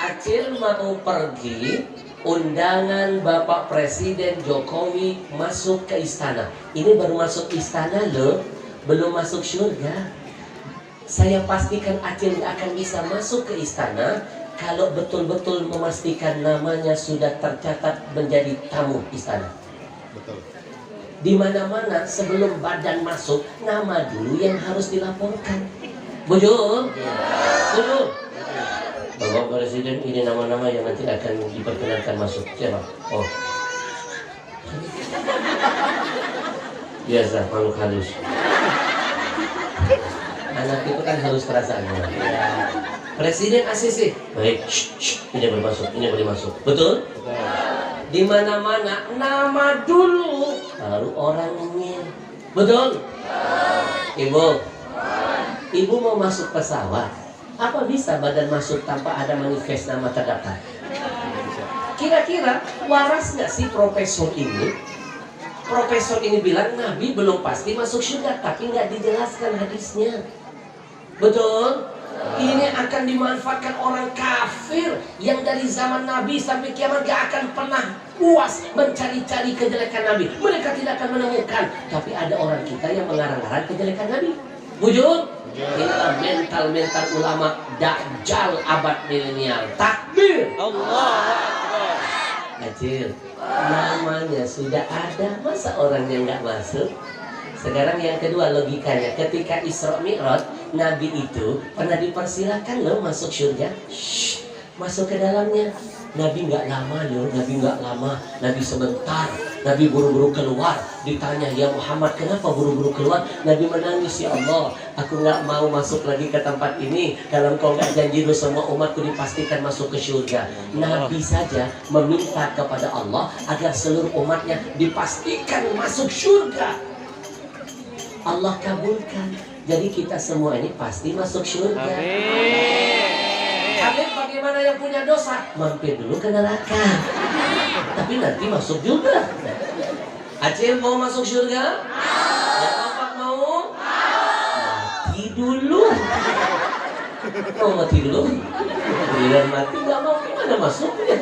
Acil mau pergi undangan Bapak Presiden Jokowi masuk ke istana. Ini baru masuk istana loh, belum masuk surga. Saya pastikan Acil gak akan bisa masuk ke istana kalau betul-betul memastikan namanya sudah tercatat menjadi tamu istana. Betul. Di mana-mana sebelum badan masuk, nama dulu yang harus dilaporkan. Bujur? Bapak Presiden, ini nama-nama yang nanti akan diperkenankan masuk. Siapa? Oh, biasa, makhluk halus. Anak itu kan halus perasaannya. Presiden ACC, baik, ini boleh masuk, betul? Di mana-mana nama dulu, baru orangnya, betul? Ibu mau masuk pesawat, apa bisa badan masuk tanpa ada manifest nama terdaftar? Kira-kira waras nggak sih profesor ini? Profesor ini bilang Nabi belum pasti masuk surga, tapi nggak dijelaskan hadisnya. Betul? Ini akan dimanfaatkan orang kafir yang dari zaman Nabi sampai kiamat gak akan pernah puas mencari-cari kejelekan Nabi. Mereka tidak akan menemukan. Tapi ada orang kita yang mengarang-arang kejelekan Nabi. Bujur? Inilah mental-mental ulama Dajjal abad milenial. Takbir! Allah Akbar. Acil, namanya sudah ada, masa orangnya nggak masuk? Sekarang yang kedua logikanya, ketika Isra Mi'raj, Nabi itu pernah dipersilakan loh masuk surga. Masuk ke dalamnya. Nabi nggak lama loh, Nabi sebentar. Nabi buru-buru keluar. Ditanya, ya Muhammad, kenapa buru-buru keluar? Nabi menangis, ya Allah, aku nggak mau masuk lagi ke tempat ini. Kalau engkau nggak janji lu semua umatku dipastikan masuk ke surga. Nabi saja meminta kepada Allah agar seluruh umatnya dipastikan masuk surga. Allah kabulkan. Jadi kita semua ini pasti masuk surga. Amin. Bagaimana yang punya dosa? Mampir dulu ke neraka. Tapi nanti masuk juga. Acil mau masuk surga? Ya, Bapak mau? dulu. Mau mati dulu. Giliran mati nggak mau, gimana masuknya?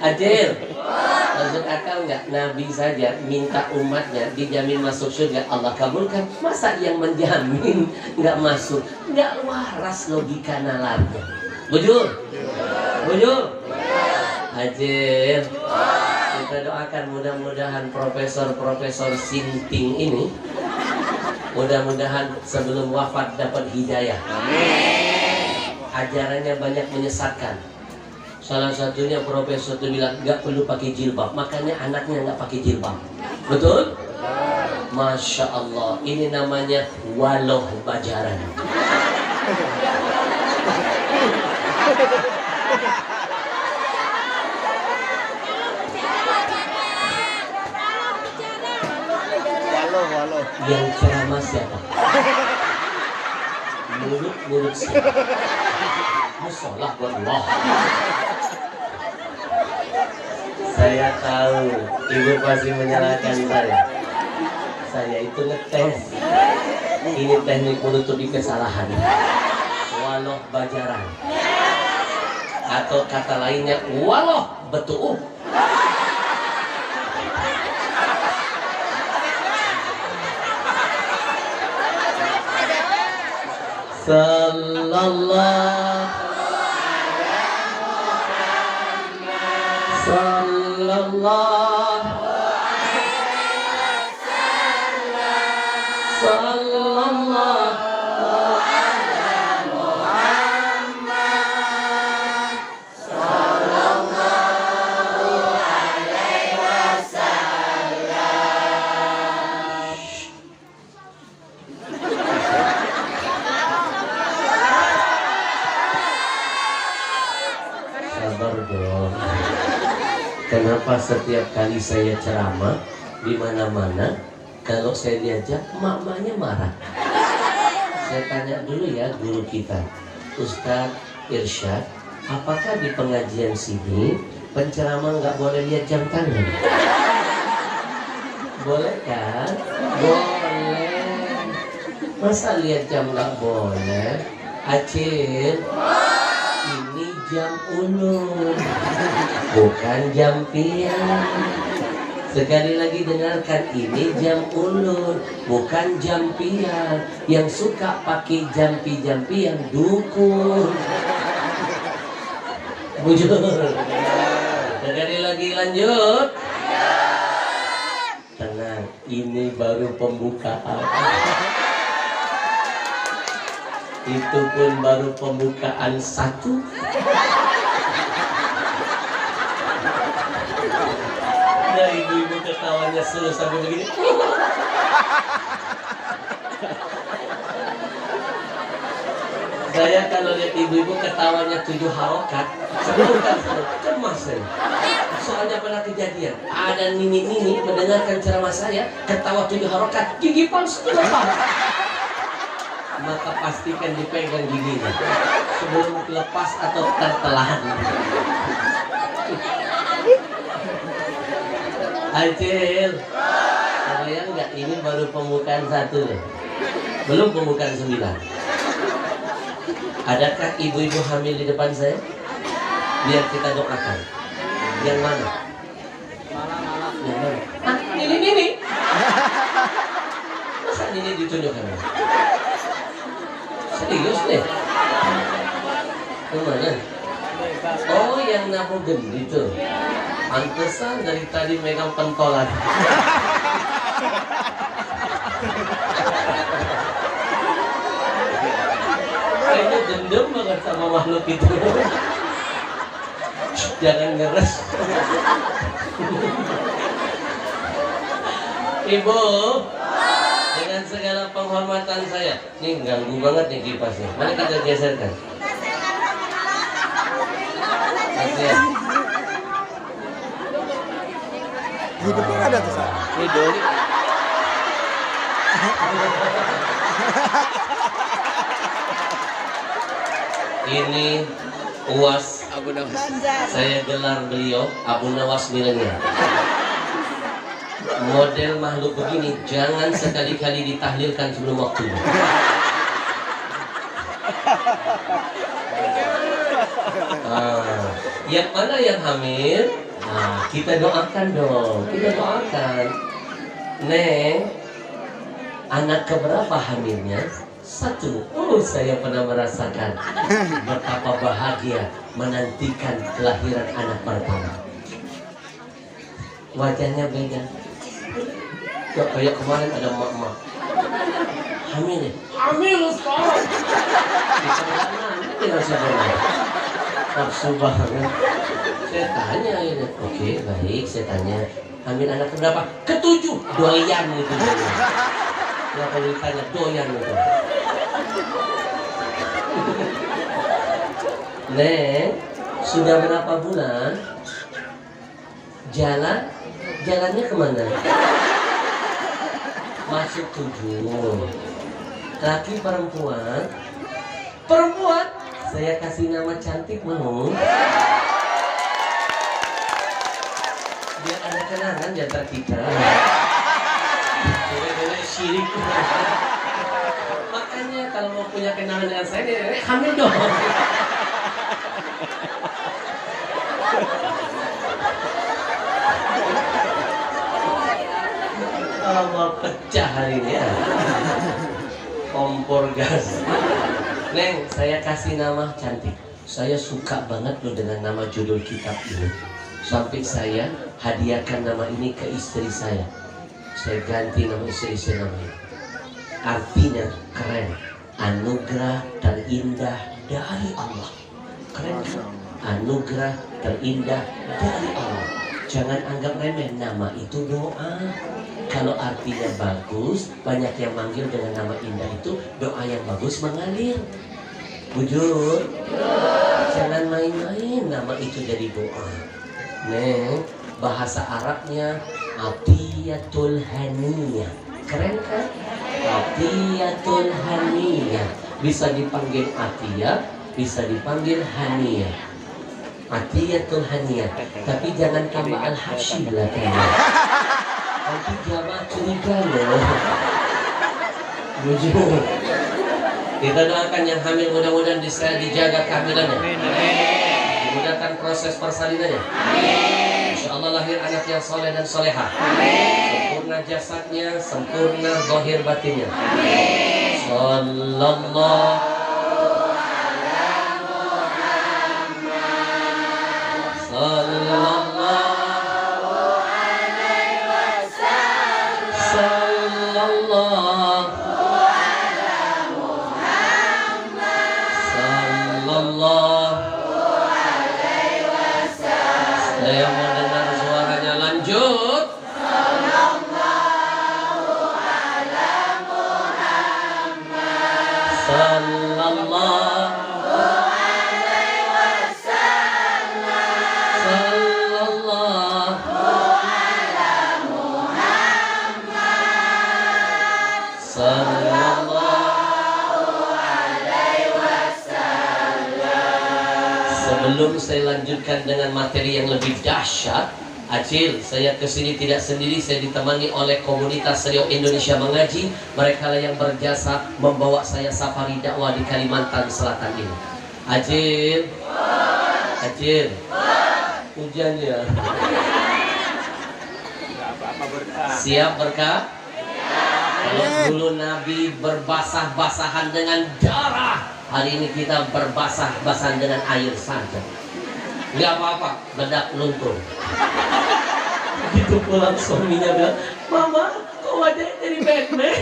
Ajil, masuk akal nggak? Nabi saja minta umatnya dijamin masuk surga, Allah kabulkan. Masa yang menjamin nggak masuk? Nggak waras logika nalarnya. Bujur? Bujur? Ajil, kita doakan mudah-mudahan profesor-profesor Sinting ini mudah-mudahan sebelum wafat dapat hidayah. Ajarannya banyak menyesatkan. Salah satunya profesor itu bilang nggak perlu pakai jilbab, makanya anaknya nggak pakai jilbab. Betul? Masya Allah, ini namanya waloh bajaran. Walau. Yang ceramah siapa? Mulut siapa? Musolah buat Allah. Saya tahu ibu pasti menyalahkan saya. Saya itu ngetes. Ini teknik menutupi kesalahan. Waloh bajaran. Atau kata lainnya waloh betul. Sallallahu Kenapa setiap kali saya ceramah di mana-mana, kalau saya diajak, mamanya marah. Saya tanya dulu ya guru kita, Ustadz Irsyad, apakah di pengajian sini penceramah nggak boleh lihat jam tangan? Boleh kan? Boleh. Masa lihat jam nggak boleh? Acil, ini jam ulur, bukan jam pian. Sekali lagi dengarkan, ini jam ulur, bukan jam pian. Yang suka pakai jampi-jampi yang dukun. Bujur. Sekali lagi lanjut. Tenang, ini baru pembukaan. Itu pun baru pembukaan 1. Nah, ibu-ibu ketawanya seru sampai begini. Saya kalau lihat ibu-ibu ketawanya 7 harokat, bukan cemas saya. Soalnya pernah kejadian, ada nini-nini mendengarkan ceramah saya, ketawa 7 harokat, gigi palsu lepas. Maka pastikan dipegang giginya sebelum lepas atau tertelan. Acil, sayang nggak, ini baru pembukaan 1 loh, belum pembukaan 9. Adakah ibu-ibu hamil di depan saya? Biar kita doakan. Yang mana? Yang mana? Ah, ini. Masa ini ditunjukkan? Serius deh. Kemana? Oh, yang nabuh gendit tuh. Pantesan dari tadi megang pentolan. Kayaknya dendam banget sama makhluk itu. Jangan ngeres. Ibu, dengan segala penghormatan saya, nih ganggu banget nih kipasnya. Mari kita geserkan. Kasihan. Di depan ada tuh, Sa. Ini Doli. Ini UAS Abu Nawas. saya gelar beliau Abu Nawas milenial. Model makhluk begini jangan sekali-kali ditahlilkan sebelum waktunya. Yang mana yang hamil? Nah, kita doakan dong. Kita doakan. Neng, anak keberapa hamilnya? 1. Oh, saya pernah merasakan betapa bahagia menantikan kelahiran anak pertama. Wajahnya beda. Gak kayak kemarin ada mak-mak hamil ya? Hamil Ustaz. Kita nanti langsung benar. Nafsu banget. Saya tanya ini. Oke, baik, saya tanya. Hamil anak keberapa? Ke-7. Doyan gitu. Ya kalau ditanya doyan gitu. Neng, sudah berapa bulan? Jalannya kemana? Masuk 7. Laki perempuan? Perempuan? Saya kasih nama cantik mau? Biar ada kenangan di antara kita. Boleh syirik. Makanya kalau mau punya kenangan dengan saya, nenek hamil dong. Allah pecah hari ini ya. Kompor gas. Neng, saya kasih nama cantik. Saya suka banget loh dengan nama judul kitab ini. Sampai saya hadiahkan nama ini ke istri saya. Saya ganti nama istri saya namanya. Artinya keren. Anugerah terindah dari Allah. Keren kan? Anugerah terindah dari Allah. Jangan anggap remeh, nama itu doa. Kalau artinya bagus, banyak yang manggil dengan nama indah itu, doa yang bagus mengalir. Bujur, jangan main-main, nama itu jadi doa. Neng, bahasa Arabnya Atiyatul Haniyah. Keren kan? Atiyatul Haniyah. Bisa dipanggil Atiyah, bisa dipanggil Haniyah. Atiyatul Haniyah. Tapi jangan tambah Al-Habsyi belakangnya. Nanti jamaah curiga loh. Bujur. Kita doakan yang hamil mudah-mudahan bisa dijaga kehamilannya. Dimudahkan proses persalinannya. Insya Allah lahir anak yang soleh dan soleha. Sempurna jasadnya, sempurna zahir batinnya. Sallallahu Saya mau dengar suaranya lanjut. Sallallahu ala Muhammad. Sallallahu alaihi wasallam. Sallallahu ala Muhammad. Sallallahu alaihi wasallam. Sebelum saya lanjutkan dengan materi yang lebih dahsyat, Acil, saya kesini tidak sendiri, saya ditemani oleh komunitas Riau Indonesia Mengaji. Mereka lah yang berjasa membawa saya safari dakwah di Kalimantan Selatan ini. Acil, Acil, hujannya. Siap berkah? Kalau dulu Nabi berbasah-basahan dengan darah, hari ini kita berbasah-basahan dengan air saja. Gak apa-apa, bedak luntur. Begitu pulang suaminya bilang, Mama, kok wajahnya jadi Batman?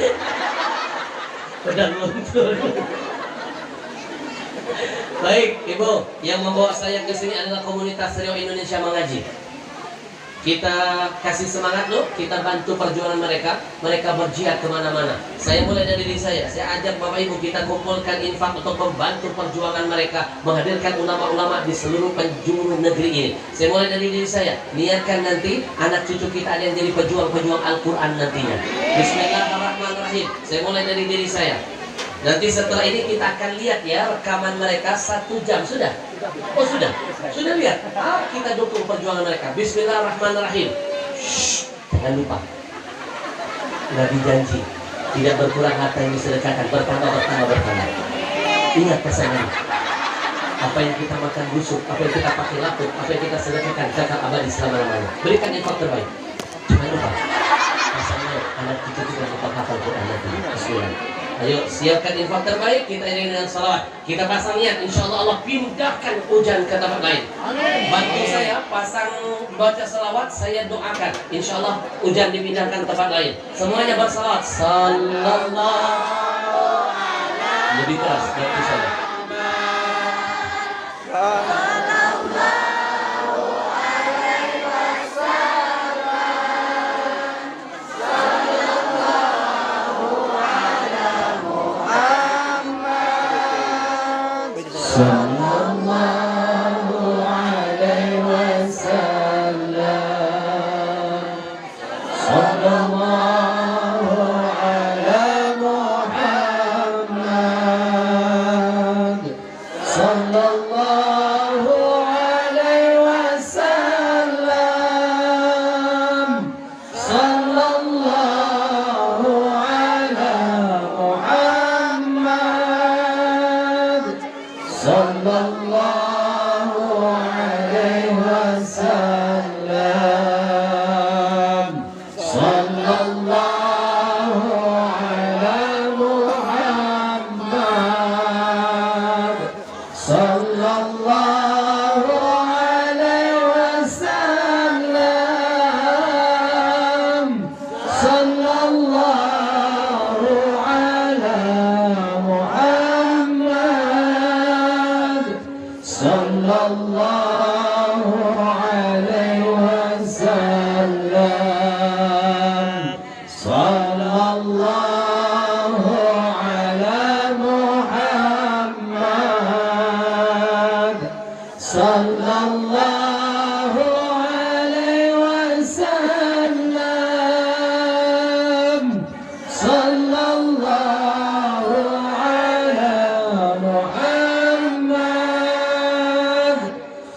Bedak luntur. Baik, Ibu, yang membawa saya ke sini adalah komunitas Riau Indonesia Mengaji. Kita kasih semangat loh, kita bantu perjuangan mereka. Mereka berjihad kemana-mana. Saya mulai dari diri saya ajak Bapak Ibu kita kumpulkan infak untuk membantu perjuangan mereka, menghadirkan ulama-ulama di seluruh penjuru negeri ini. Saya mulai dari diri saya, niatkan nanti anak cucu kita ada yang jadi pejuang-pejuang Al-Quran nantinya. Bismillahirrahmanirrahim. Saya mulai dari diri saya. Nanti setelah ini kita akan lihat ya rekaman mereka 1 jam. Sudah? Oh sudah? Sudah lihat? Kita dukung perjuangan mereka. Bismillahirrahmanirrahim. Shh, jangan lupa. Nabi janji tidak berkurang harta yang disedekahkan, bertambah. Ingat pesan ini. Apa yang kita makan busuk, apa yang kita pakai lapuk, apa yang kita sedekahkan kekal abadi selama-lamanya. Berikan infak terbaik. Jangan lupa. Pasalnya anak kita juga lupa hafal Quran nanti. Bismillah. Ayo siapkan infak terbaik. Kita iringi dengan salawat. Kita pasang niat. Insya Allah Allah pindahkan hujan ke tempat lain. Bantu saya pasang baca salawat. Saya doakan. Insya Allah hujan dipindahkan ke tempat lain. Semuanya bersalawat. Sallallahu alaihi. Lebih keras. Bantu saya. Sallallahu alaihi wasallam. Sallallahu ala Muhammad. Sallallahu alaihi wasallam. Sallallahu ala Muhammad. Sallallahu alaihi wasallam. Sallallahu ala Muhammad. Sallallahu alaihi wasallam. Sallallahu ala Muhammad. Sallallahu alaihi wasallam. Sallallahu ala Muhammad.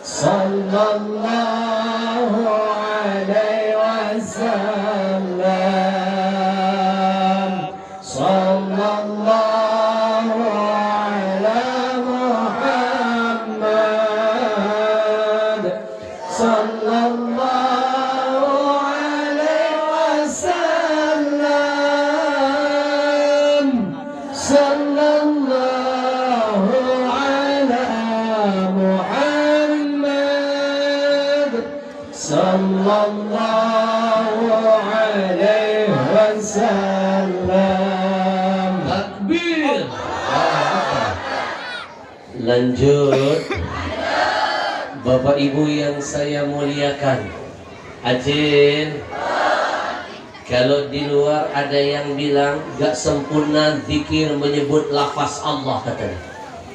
Sallallahu alaihi wasallam. Sallallahu ala Muhammad. Sallallahu alaihi wasallam. Sallallahu ala Muhammad. Sallallahu alaihi wasallam. Sallallahu ala Muhammad. Sallallahu alaihi wasallam. Takbir. Lanjut. Bapak Ibu yang saya muliakan, Ajin, kalau di luar ada yang bilang gak sempurna zikir menyebut lafaz Allah katanya.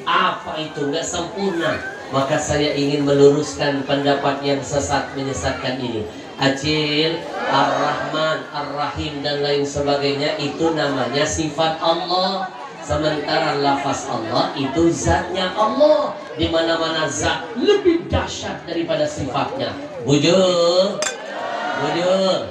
Apa itu gak sempurna? Maka saya ingin meluruskan pendapat yang sesat menyesatkan ini. Ajin, Ar-Rahman, Ar-Rahim dan lain sebagainya itu namanya sifat Allah. Sementara lafaz Allah itu zatnya Allah. Di mana-mana zat lebih dahsyat daripada sifatnya. Bujur, bujur.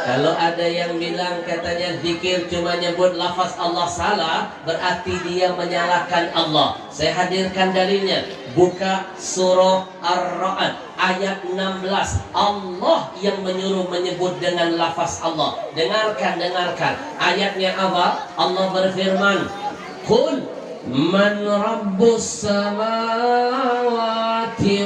Kalau ada yang bilang katanya zikir cuma nyebut lafaz Allah salah, berarti dia menyalahkan Allah. Saya hadirkan dalilnya. Buka surah Ar-Ra'd ayat 16. Allah yang menyuruh menyebut dengan lafaz Allah. Dengarkan, dengarkan. Ayatnya apa? Allah berfirman, Qul man rabbus samawati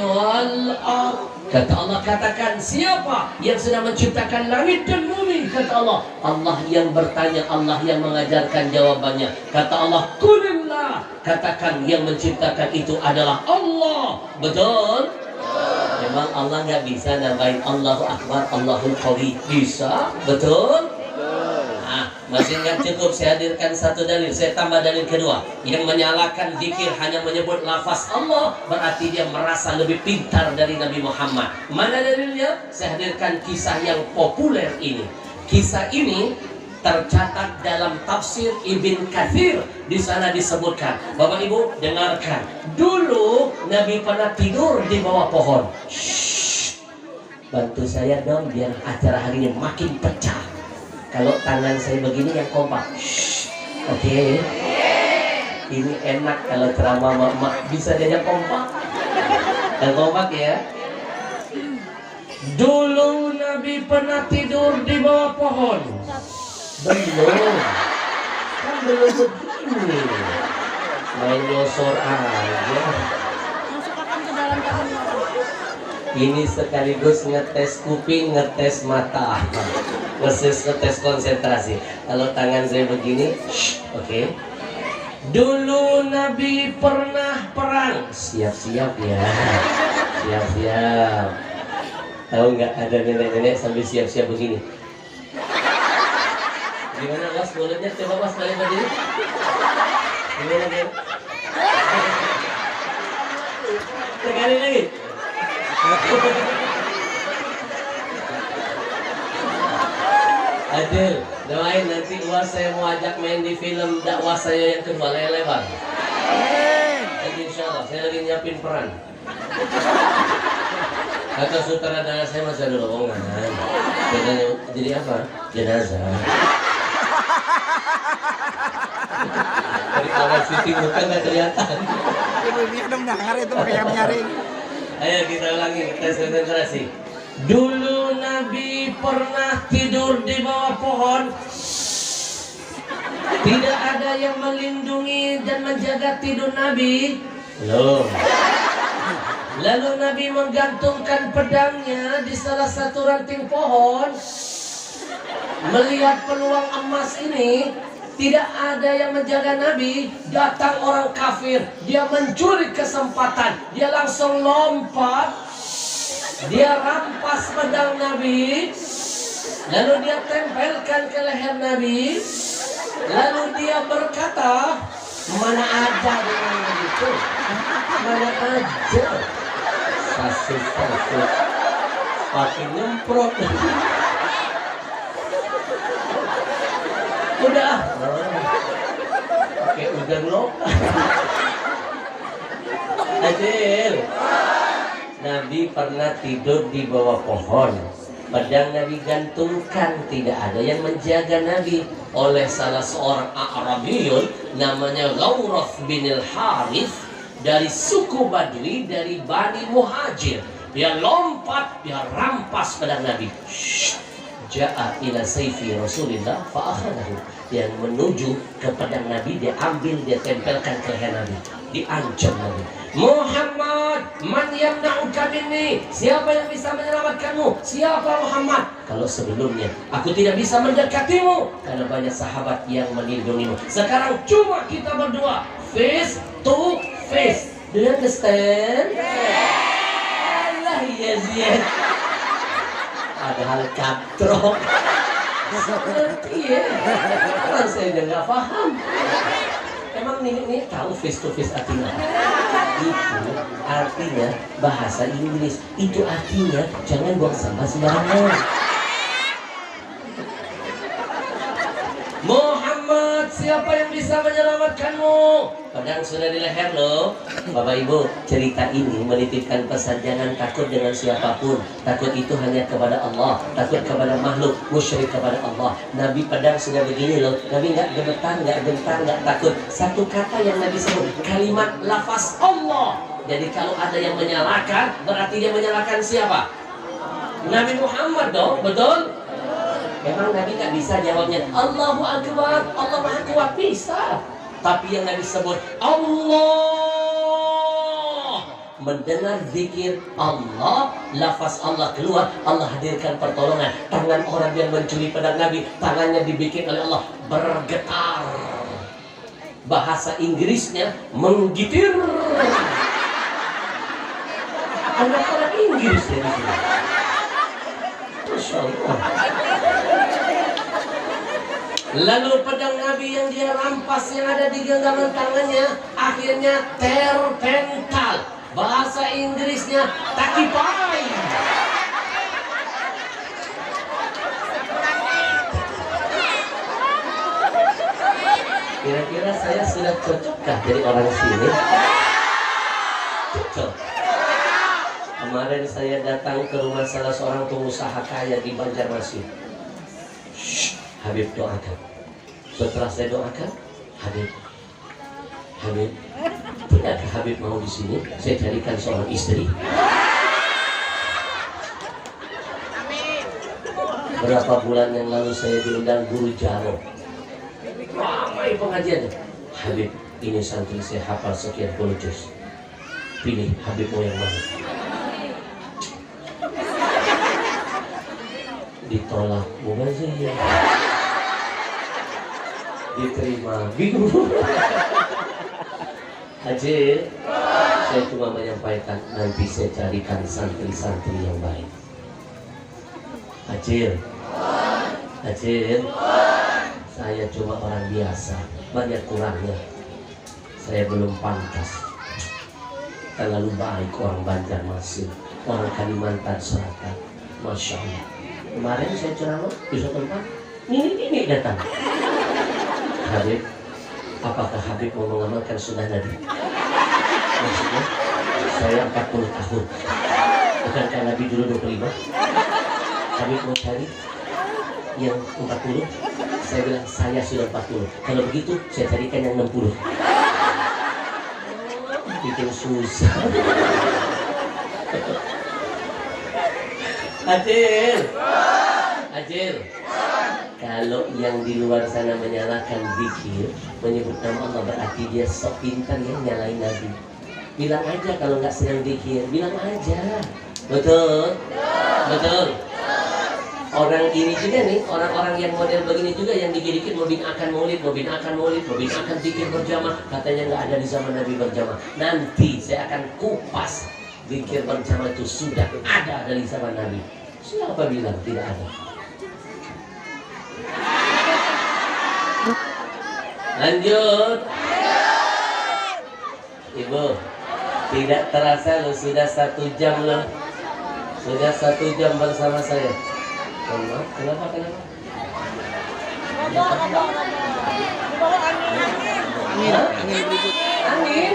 wal ardh. Kata Allah, katakan siapa yang sedang menciptakan langit dan bumi. Kata Allah, Allah yang bertanya, Allah yang mengajarkan jawabannya. Kata Allah, Qulillah. Katakan yang menciptakan itu adalah Allah. Betul? Memang Allah nggak bisa nambahin Allahu Akbar, Allahul Qawi. Bisa? Betul? Masih nggak cukup, saya hadirkan satu dalil. Saya tambah dalil kedua. Yang menyalahkan zikir hanya menyebut lafaz Allah, berarti dia merasa lebih pintar dari Nabi Muhammad. Mana dalilnya? Saya hadirkan kisah yang populer ini. Kisah ini tercatat dalam tafsir Ibn Katsir. Di sana disebutkan. Bapak Ibu dengarkan. Dulu Nabi pernah tidur di bawah pohon. Shhh. Bantu saya dong biar acara hari ini makin pecah. Kalau tangan saya begini yang kompak. Oke. Ini enak kalau ceramah mak bisa diajak kompak. Dan kompak ya. Dulu Nabi pernah tidur di bawah pohon. Belum. Kan belum begini. Main nyosor aja. Ini sekaligus ngetes kuping, ngetes mata, ngetes konsentrasi. Kalau tangan saya begini, oke. Dulu Nabi pernah perang. Siap-siap ya. Siap-siap. Tahu nggak ada nenek-nenek sambil siap-siap begini? Gimana was mulutnya? Coba was kalian berdiri. Gimana kan? Sekali lagi. Adil, doain nanti uas saya mau ajak main di film dakwah saya yang kedua layar lebar. Nanti insya Allah saya lagi nyiapin peran. Kata sutradara saya masih ada lowongan. Jadi apa? Jenazah. Dari awal syuting bukan nggak kelihatan. Ini udah mendengar itu makanya menyaring. Ayo kita ulangi, tes konsentrasi. Dulu Nabi pernah tidur di bawah pohon. Tidak ada yang melindungi dan menjaga tidur Nabi. Belum. Lalu Nabi menggantungkan pedangnya di salah satu ranting pohon. Melihat peluang emas ini, tidak ada yang menjaga Nabi. Datang orang kafir, dia mencuri kesempatan, dia langsung lompat, dia rampas pedang Nabi, lalu dia tempelkan ke leher Nabi, lalu dia berkata, mana ada dengan begitu, mana ada, sasus pakai nyemprot. Udah, pakai udang lokal. Adil, Nabi pernah tidur di bawah pohon. Pedang Nabi gantungkan, tidak ada yang menjaga Nabi. Oleh salah seorang Arabiyun namanya Ghawrath bin al-Harith dari suku Badui dari Bani Muhajir. Dia lompat, dia rampas pedang Nabi. Ja'a ila sayfi Rasulillah fa'akhadahu. Yang menuju ke pedang Nabi, dia ambil, dia tempelkan ke leher Nabi. Diancam Nabi. Muhammad, man yamna'uka minni? Siapa yang bisa menyelamatkanmu? Siapa Muhammad? Kalau sebelumnya aku tidak bisa mendekatimu karena banyak sahabat yang melindungimu. Sekarang cuma kita berdua, face to face. Do you understand? Allah Yazid. Padahal katrok. Seperti ya. Orang saya udah nggak paham. Emang ini tahu face to face artinya? Itu artinya bahasa Inggris. Itu artinya jangan buang sampah sembarangan. Muhammad, siapa yang bisa menyelamatkanmu? Pedang sudah di leher lo. Bapak Ibu, cerita ini menitipkan pesan jangan takut dengan siapapun. Takut itu hanya kepada Allah. Takut kepada makhluk, musyrik kepada Allah. Nabi pedang sudah begini loh. Nabi nggak gemetar, nggak gentar, nggak takut. Satu kata yang Nabi sebut, kalimat lafaz Allah. Jadi kalau ada yang menyalahkan, berarti dia menyalahkan siapa? Nabi Muhammad dong, betul? Memang Nabi nggak bisa jawabnya Allahu Akbar, Allah Maha Kuat, bisa. Tapi yang Nabi sebut Allah, mendengar zikir Allah, lafaz Allah keluar, Allah hadirkan pertolongan. Tangan orang yang mencuri pedang Nabi, tangannya dibikin oleh Allah bergetar. Bahasa Inggrisnya menggitir. Anak-anak Inggris ya di sini. Masya Allah. Lalu pedang Nabi yang dia rampas yang ada di genggaman tangannya akhirnya terpental. Bahasa Inggrisnya takipai. Kira-kira saya sudah cocokkah jadi orang sini? Cocok. Kemarin saya datang ke rumah salah seorang pengusaha kaya di Banjarmasin. Habib doakan. Setelah saya doakan, Habib, Habib, tidakkah Habib mau di sini? Saya carikan seorang istri. Berapa bulan yang lalu saya diundang guru Jaro. Ramai pengajian. Habib, ini santri saya hafal sekian puluh juz. Pilih Habib mau yang mana? Ditolak, mubazir. Diterima, bingung. Haji, saya cuma menyampaikan nanti saya carikan santri-santri yang baik. Haji, saya cuma orang biasa, banyak kurangnya. Saya belum pantas. Terlalu baik orang Banjarmasin, orang Kalimantan Selatan. Masya Allah. Kemarin saya ceramah di suatu tempat, ini datang. Habib, apakah Habib mau mengamalkan sunnah Nabi? Maksudnya, saya 40 tahun. Bukankah Nabi dulu 25? Habib mau cari yang 40? Saya bilang, saya sudah 40. Kalau begitu, saya carikan yang 60. Bikin susah. Ajil. Kalau yang di luar sana menyalahkan zikir, menyebut nama Allah, berarti dia sok pintar yang nyalain Nabi. Bilang aja kalau nggak sedang zikir, bilang aja. Betul? Orang ini juga nih, orang-orang yang model begini juga yang dikit-dikit mau binakan maulid, zikir berjamaah, katanya nggak ada di zaman Nabi berjamaah. Nanti saya akan kupas zikir berjamaah itu sudah ada dari zaman Nabi. Siapa bilang tidak ada? Lanjut. Ibu, tidak terasa loh, sudah 1 jam loh. Sudah 1 jam bersama saya. Kenapa? Angin berikut. Angin?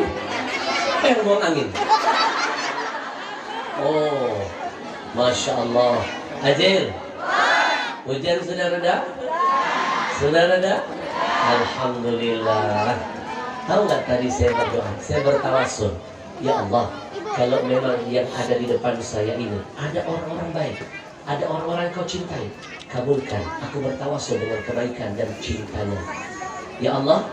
Siapa yang buang angin? Oh, Masya Allah. Ajil, hujan sudah reda? Sudah reda? Alhamdulillah. Tahu nggak tadi saya berdoa? Saya bertawasul. Ya Allah, kalau memang yang ada di depan saya ini ada orang-orang baik, ada orang-orang kau cintai, kabulkan aku bertawasul dengan kebaikan dan cintanya. Ya Allah,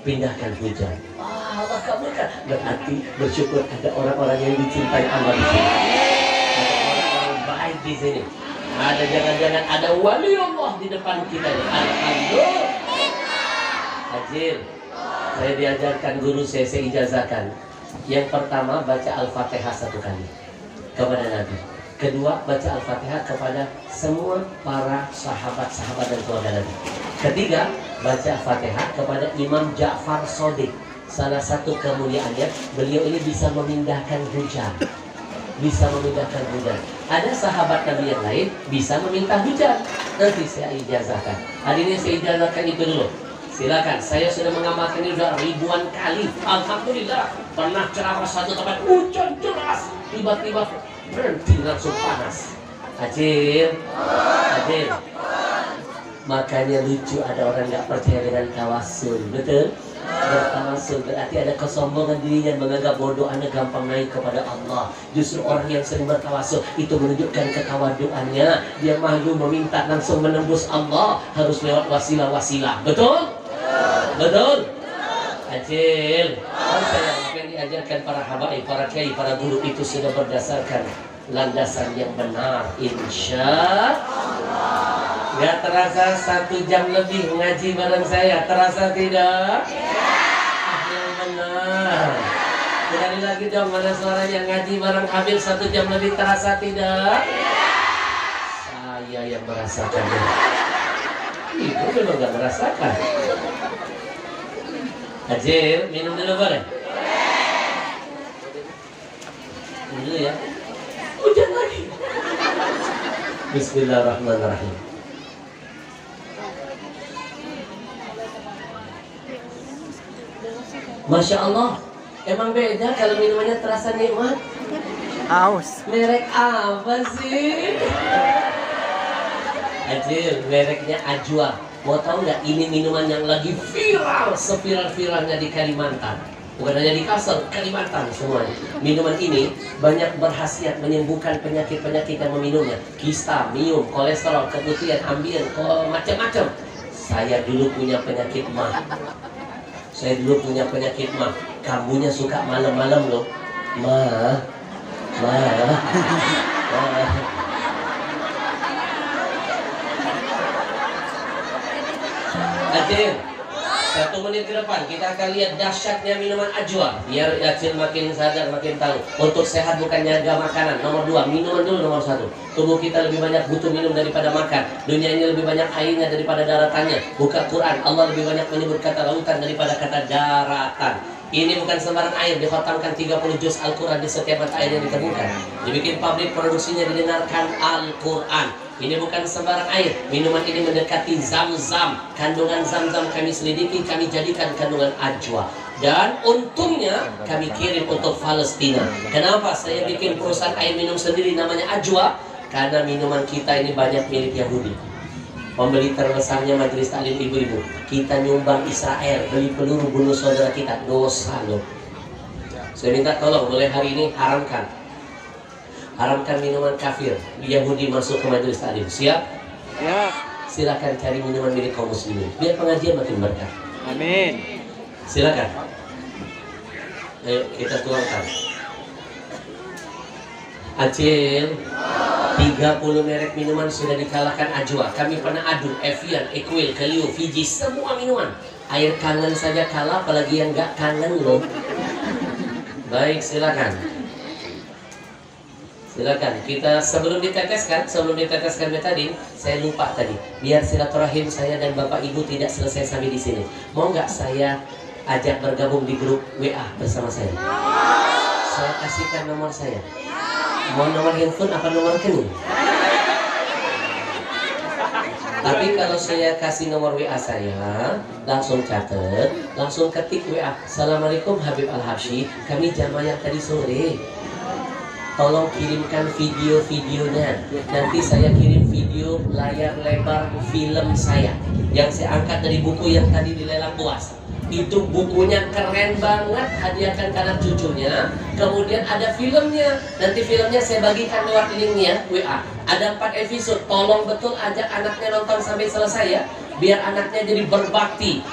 pindahkan hujan. Allah kabulkan. Berarti bersyukur ada orang-orang yang dicintai Allah di sini. Ada orang-orang baik di sini. Ada jangan-jangan ada wali Allah di depan kita ini. Alhamdulillah. Hajir, saya diajarkan guru saya ijazahkan. Yang pertama baca Al-Fatihah 1 kali kepada Nabi. Kedua baca Al-Fatihah kepada semua para sahabat-sahabat dan keluarga Nabi. Ketiga baca Al-Fatihah kepada Imam Ja'far Shadiq. Salah satu kemuliaannya, beliau ini bisa memindahkan hujan. Ada sahabat Nabi yang lain bisa meminta hujan. Nanti saya ijazahkan. Hari ini saya ijazahkan itu dulu. Silakan, saya sudah mengamalkan ini sudah ribuan kali. Alhamdulillah, pernah ceramah satu tempat hujan deras, tiba-tiba berhenti langsung panas. Ajil. Makanya lucu ada orang nggak percaya dengan tawasul, betul? Bertawasul berarti ada kesombongan dirinya, menganggap bodoh Anda gampang naik kepada Allah. Justru orang yang sering bertawasul itu menunjukkan ketawaduannya. Dia malu meminta langsung menembus Allah, harus lewat wasilah-wasilah. Betul? Ajil. Saya apa yang diajarkan para habaib, para kiai, para guru itu sudah berdasarkan landasan yang benar, insya Allah. Gak terasa 1 jam lebih ngaji bareng saya, terasa tidak? Yang benar. Sekali lagi dong, mana suaranya ngaji bareng Habib 1 jam lebih, terasa tidak? Saya yang merasakannya. Ibu memang gak merasakan. Ajil, minum dulu boleh? Dulu ya. Hujan lagi. Bismillahirrahmanirrahim. Masya Allah, emang beda kalau minumannya terasa nikmat. Aus. Merek apa sih? Ajil, mereknya Ajwa. Mau tahu nggak ini minuman yang lagi viral, seviral-viralnya di Kalimantan? Bukan hanya di Kalsel, Kalimantan semuanya. Minuman ini banyak berkhasiat menyembuhkan penyakit-penyakit yang meminumnya. Kista, miom, kolesterol, keputihan, ambien, macam-macam. Saya dulu punya penyakit mah. Kambuhnya suka malam-malam loh. Ma. Acil, 1 menit ke depan kita akan lihat dahsyatnya minuman ajwa. Biar Acil makin sadar, makin tahu. Untuk sehat bukan jaga makanan. Nomor 2, minuman dulu nomor 1. Tubuh kita lebih banyak butuh minum daripada makan. Dunia ini lebih banyak airnya daripada daratannya. Buka Quran, Allah lebih banyak menyebut kata lautan daripada kata daratan. Ini bukan sembarang air, dikhatamkan 30 juz Al-Quran di setiap mata air yang ditemukan. Dibikin pabrik produksinya, didengarkan Al-Quran. Ini bukan sembarang air. Minuman ini mendekati zam-zam. Kandungan zam-zam kami selidiki, kami jadikan kandungan ajwa. Dan untungnya kami kirim untuk Palestina. Kenapa saya bikin perusahaan air minum sendiri namanya ajwa? Karena minuman kita ini banyak milik Yahudi. Pembeli terbesarnya Majelis Taklim Ibu-Ibu. Kita nyumbang Israel, beli peluru bunuh saudara kita, dosa loh. Saya minta tolong, boleh hari ini haramkan minuman kafir. Yahudi masuk ke Majelis Taklim. Siap? Ya. Silakan cari minuman milik kaum muslimin. Biar pengajian makin berkah. Amin. Silakan. Ayo kita tuangkan. Acil, 30 merek minuman sudah dikalahkan ajwa. Kami pernah adu Evian, Equil, Kelio, Fiji, semua minuman. Air kangen saja kalah, apalagi yang gak kangen loh. Baik, silakan. Kita sebelum diteteskan betadin, saya lupa tadi. Biar silaturahim saya dan Bapak Ibu tidak selesai sampai di sini. Mau nggak saya ajak bergabung di grup WA bersama saya? Saya kasihkan nomor saya. Mau nomor handphone apa nomor rekening? Tapi kalau saya kasih nomor WA saya, langsung catat, langsung ketik WA. Assalamualaikum Habib Al-Habsyi, kami jamaah yang tadi sore. Tolong kirimkan video-videonya. Nanti saya kirim video layar lebar film saya yang saya angkat dari buku yang tadi dilelang puas. Itu bukunya keren banget, hadiahkan ke anak cucunya. Kemudian ada filmnya. Nanti filmnya saya bagikan lewat linknya WA. Ada 4 episode. Tolong betul ajak anaknya nonton sampai selesai ya. Biar anaknya jadi berbakti.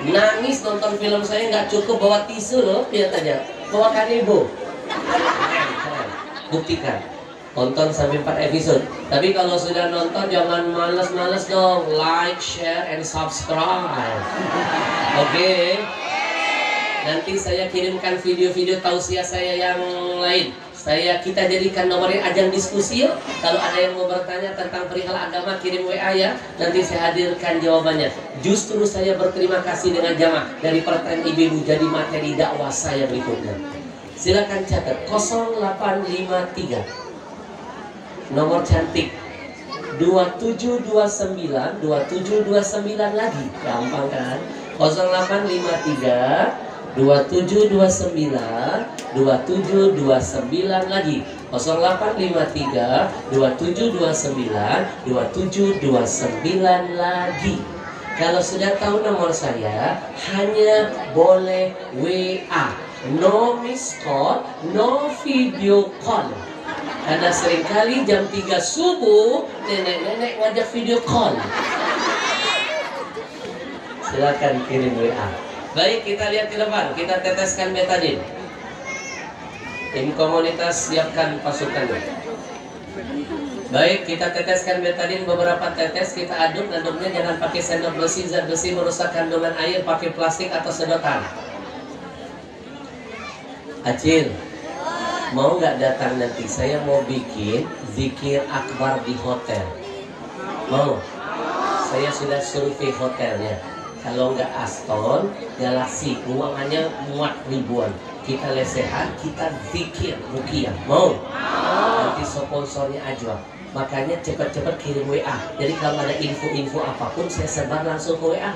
Nangis nonton film saya nggak cukup bawa tisu loh. Lihat aja. Bawa kanebo. Buktikan. Tonton sampai 4 episode. Tapi kalau sudah nonton jangan males-males dong. Like, share, and subscribe. Oke. Nanti saya kirimkan video-video tausiah saya yang lain. Kita jadikan nomornya ajang diskusi yuk. Kalau ada yang mau bertanya tentang perihal agama, kirim WA ya. Nanti saya hadirkan jawabannya. Justru saya berterima kasih dengan jamaah dari pertanyaan ibu-ibu jadi materi dakwah saya berikutnya. Silakan catat 0853. Nomor cantik 2729 lagi. Gampang kan? 0853 2729 lagi. 0853 2729 lagi. Kalau sudah tahu nomor saya, hanya boleh WA. No miss call, no video call. Karena seringkali jam 3 subuh nenek-nenek ngajak video call. Silakan kirim WA. Baik, kita lihat ke depan. Kita teteskan betadin. Tim komunitas siapkan pasukannya. Baik, kita teteskan betadin beberapa tetes. Kita aduknya jangan pakai sendok besi, zat besi merusak kandungan air. Pakai plastik atau sedotan. Acil, mau nggak datang nanti? Saya mau bikin zikir akbar di hotel. Mau? Saya sudah survei hotelnya. Kalau nggak Aston, Galaxy, ruangannya muat ribuan. Kita lesehan, kita zikir ruqyah. Mau? Nanti sponsornya Ajwa. Makanya cepat-cepat kirim WA. Jadi kalau ada info-info apapun, saya sebar langsung ke WA.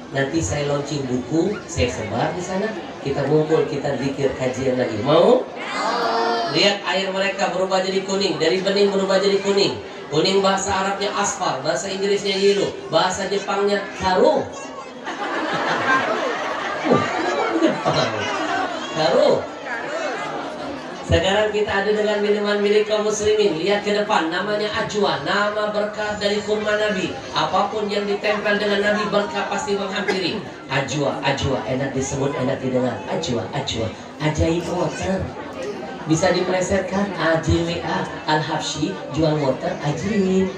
Nanti saya launching buku, saya sebar di sana. Kita ngumpul, kita zikir kajian lagi. Mau? Lihat air mereka berubah jadi kuning, dari bening berubah jadi kuning. Kuning bahasa Arabnya asfar, bahasa Inggrisnya yellow, bahasa Jepangnya karo. Jepang. Karu. Sekarang kita ada dengan minuman milik kaum muslimin. Lihat ke depan, namanya ajwa, nama berkah dari kurma Nabi. Apapun yang ditempel dengan Nabi berkah pasti menghampiri. Ajwa, ajwa, enak disebut, enak didengar. Ajwa, ajwa, ajaib water. Bisa diplesetkan, AJWA, Al-Habsyi, jual water, ajaib.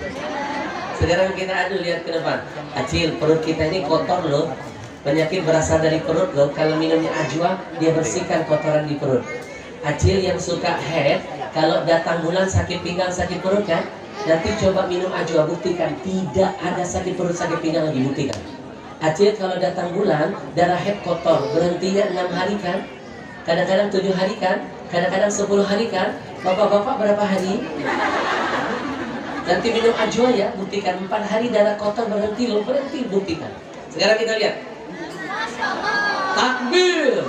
Sekarang kita adu, lihat ke depan. Acil, perut kita ini kotor loh. Penyakit berasal dari perut loh. Kalau minumnya ajwa, dia bersihkan kotoran di perut. Acil yang suka head, kalau datang bulan sakit pinggang, sakit perut kan? Nanti coba minum ajwa, buktikan tidak ada sakit perut, sakit pinggang lagi, buktikan. Acil kalau datang bulan, darah head kotor, berhentinya 6 hari kan? Kadang-kadang 7 hari kan? Kadang-kadang 10 hari kan? Bapak-bapak berapa hari? Nanti minum ajwa ya, buktikan 4 hari darah kotor berhenti loh, berhenti, buktikan. Sekarang kita lihat. Takbir.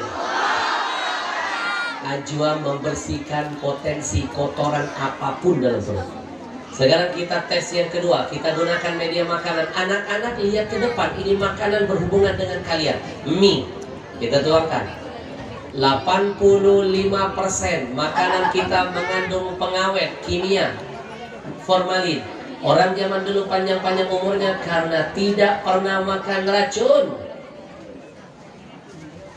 Ajwa membersihkan potensi kotoran apapun dalam perut. Sekarang kita tes yang kedua. Kita gunakan media makanan. Anak-anak lihat ke depan. Ini makanan berhubungan dengan kalian. Mie. Kita tuangkan. 85% makanan kita mengandung pengawet kimia, formalin. Orang zaman dulu panjang-panjang umurnya karena tidak pernah makan racun.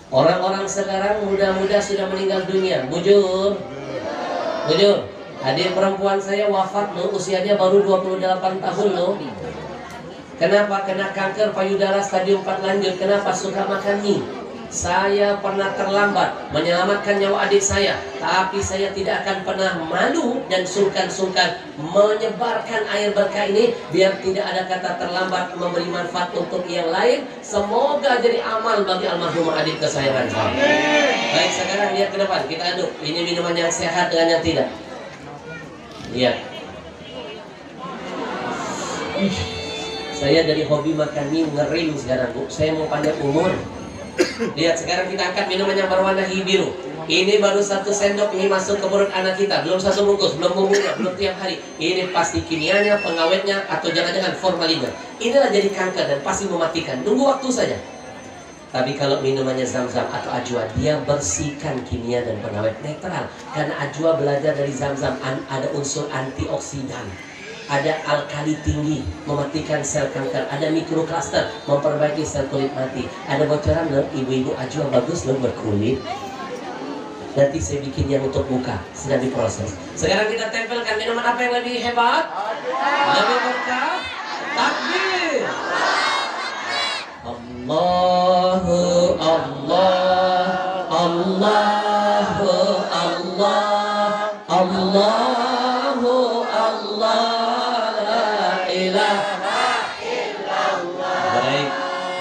Orang-orang sekarang muda-muda sudah meninggal dunia. Bujur. Bujur. Adik perempuan saya wafat loh, usianya baru 28 tahun loh. Kenapa? Kena kanker payudara stadium 4 lanjut. Kenapa? Suka makan mie. Saya pernah terlambat menyelamatkan nyawa adik saya, tapi saya tidak akan pernah malu dan sungkan-sungkan menyebarkan air berkah ini biar tidak ada kata terlambat memberi manfaat untuk yang lain. Semoga jadi amal bagi almarhum adik kesayangan saya. Baik, sekarang lihat ke depan, kita aduk. Ini minuman yang sehat dengan yang tidak. Lihat. Saya dari hobi makan mie ngerim sekarang, Bu. Saya mau panjang umur. Lihat, sekarang kita angkat minuman yang berwarna biru. Ini baru 1 sendok mie masuk ke perut anak kita. Belum 1 bungkus, belum bumbunya, belum tiap hari. Ini pasti kimianya, pengawetnya, atau jangan-jangan formalinnya. Inilah jadi kanker dan pasti mematikan. Nunggu waktu saja. Tapi kalau minumannya Zam-Zam atau ajwa, dia bersihkan kimia dan pengawet, netral. Karena ajwa belajar dari Zam-Zam, ada unsur antioksidan. Ada alkali tinggi, mematikan sel kanker. Ada mikrokluster, memperbaiki sel kulit mati. Ada bocoran loh, ibu-ibu ajwa bagus loh berkulit. Nanti saya bikin yang untuk buka, sedang diproses. Sekarang kita tempelkan minuman apa yang lebih hebat? Lebih berkah? Takbir. Allahu Allah, Allahu Allah, Allahu Allah. Baik,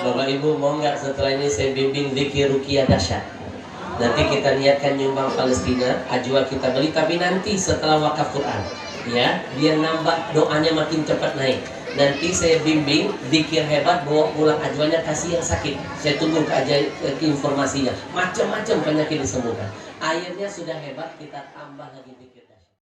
Bapak Ibu mau nggak setelah ini saya bimbing zikir ruqyah dahsyat. Nanti kita niatkan nyumbang Palestina, ajwa kita beli, tapi nanti setelah wakaf Quran, ya, biar nambah doanya makin cepat naik. Nanti saya bimbing zikir hebat, bawa pulang ajwanya, kasih yang sakit. Saya tunggu ke informasinya, macam-macam penyakit disembuhkan. Airnya sudah hebat, kita tambah lagi zikir.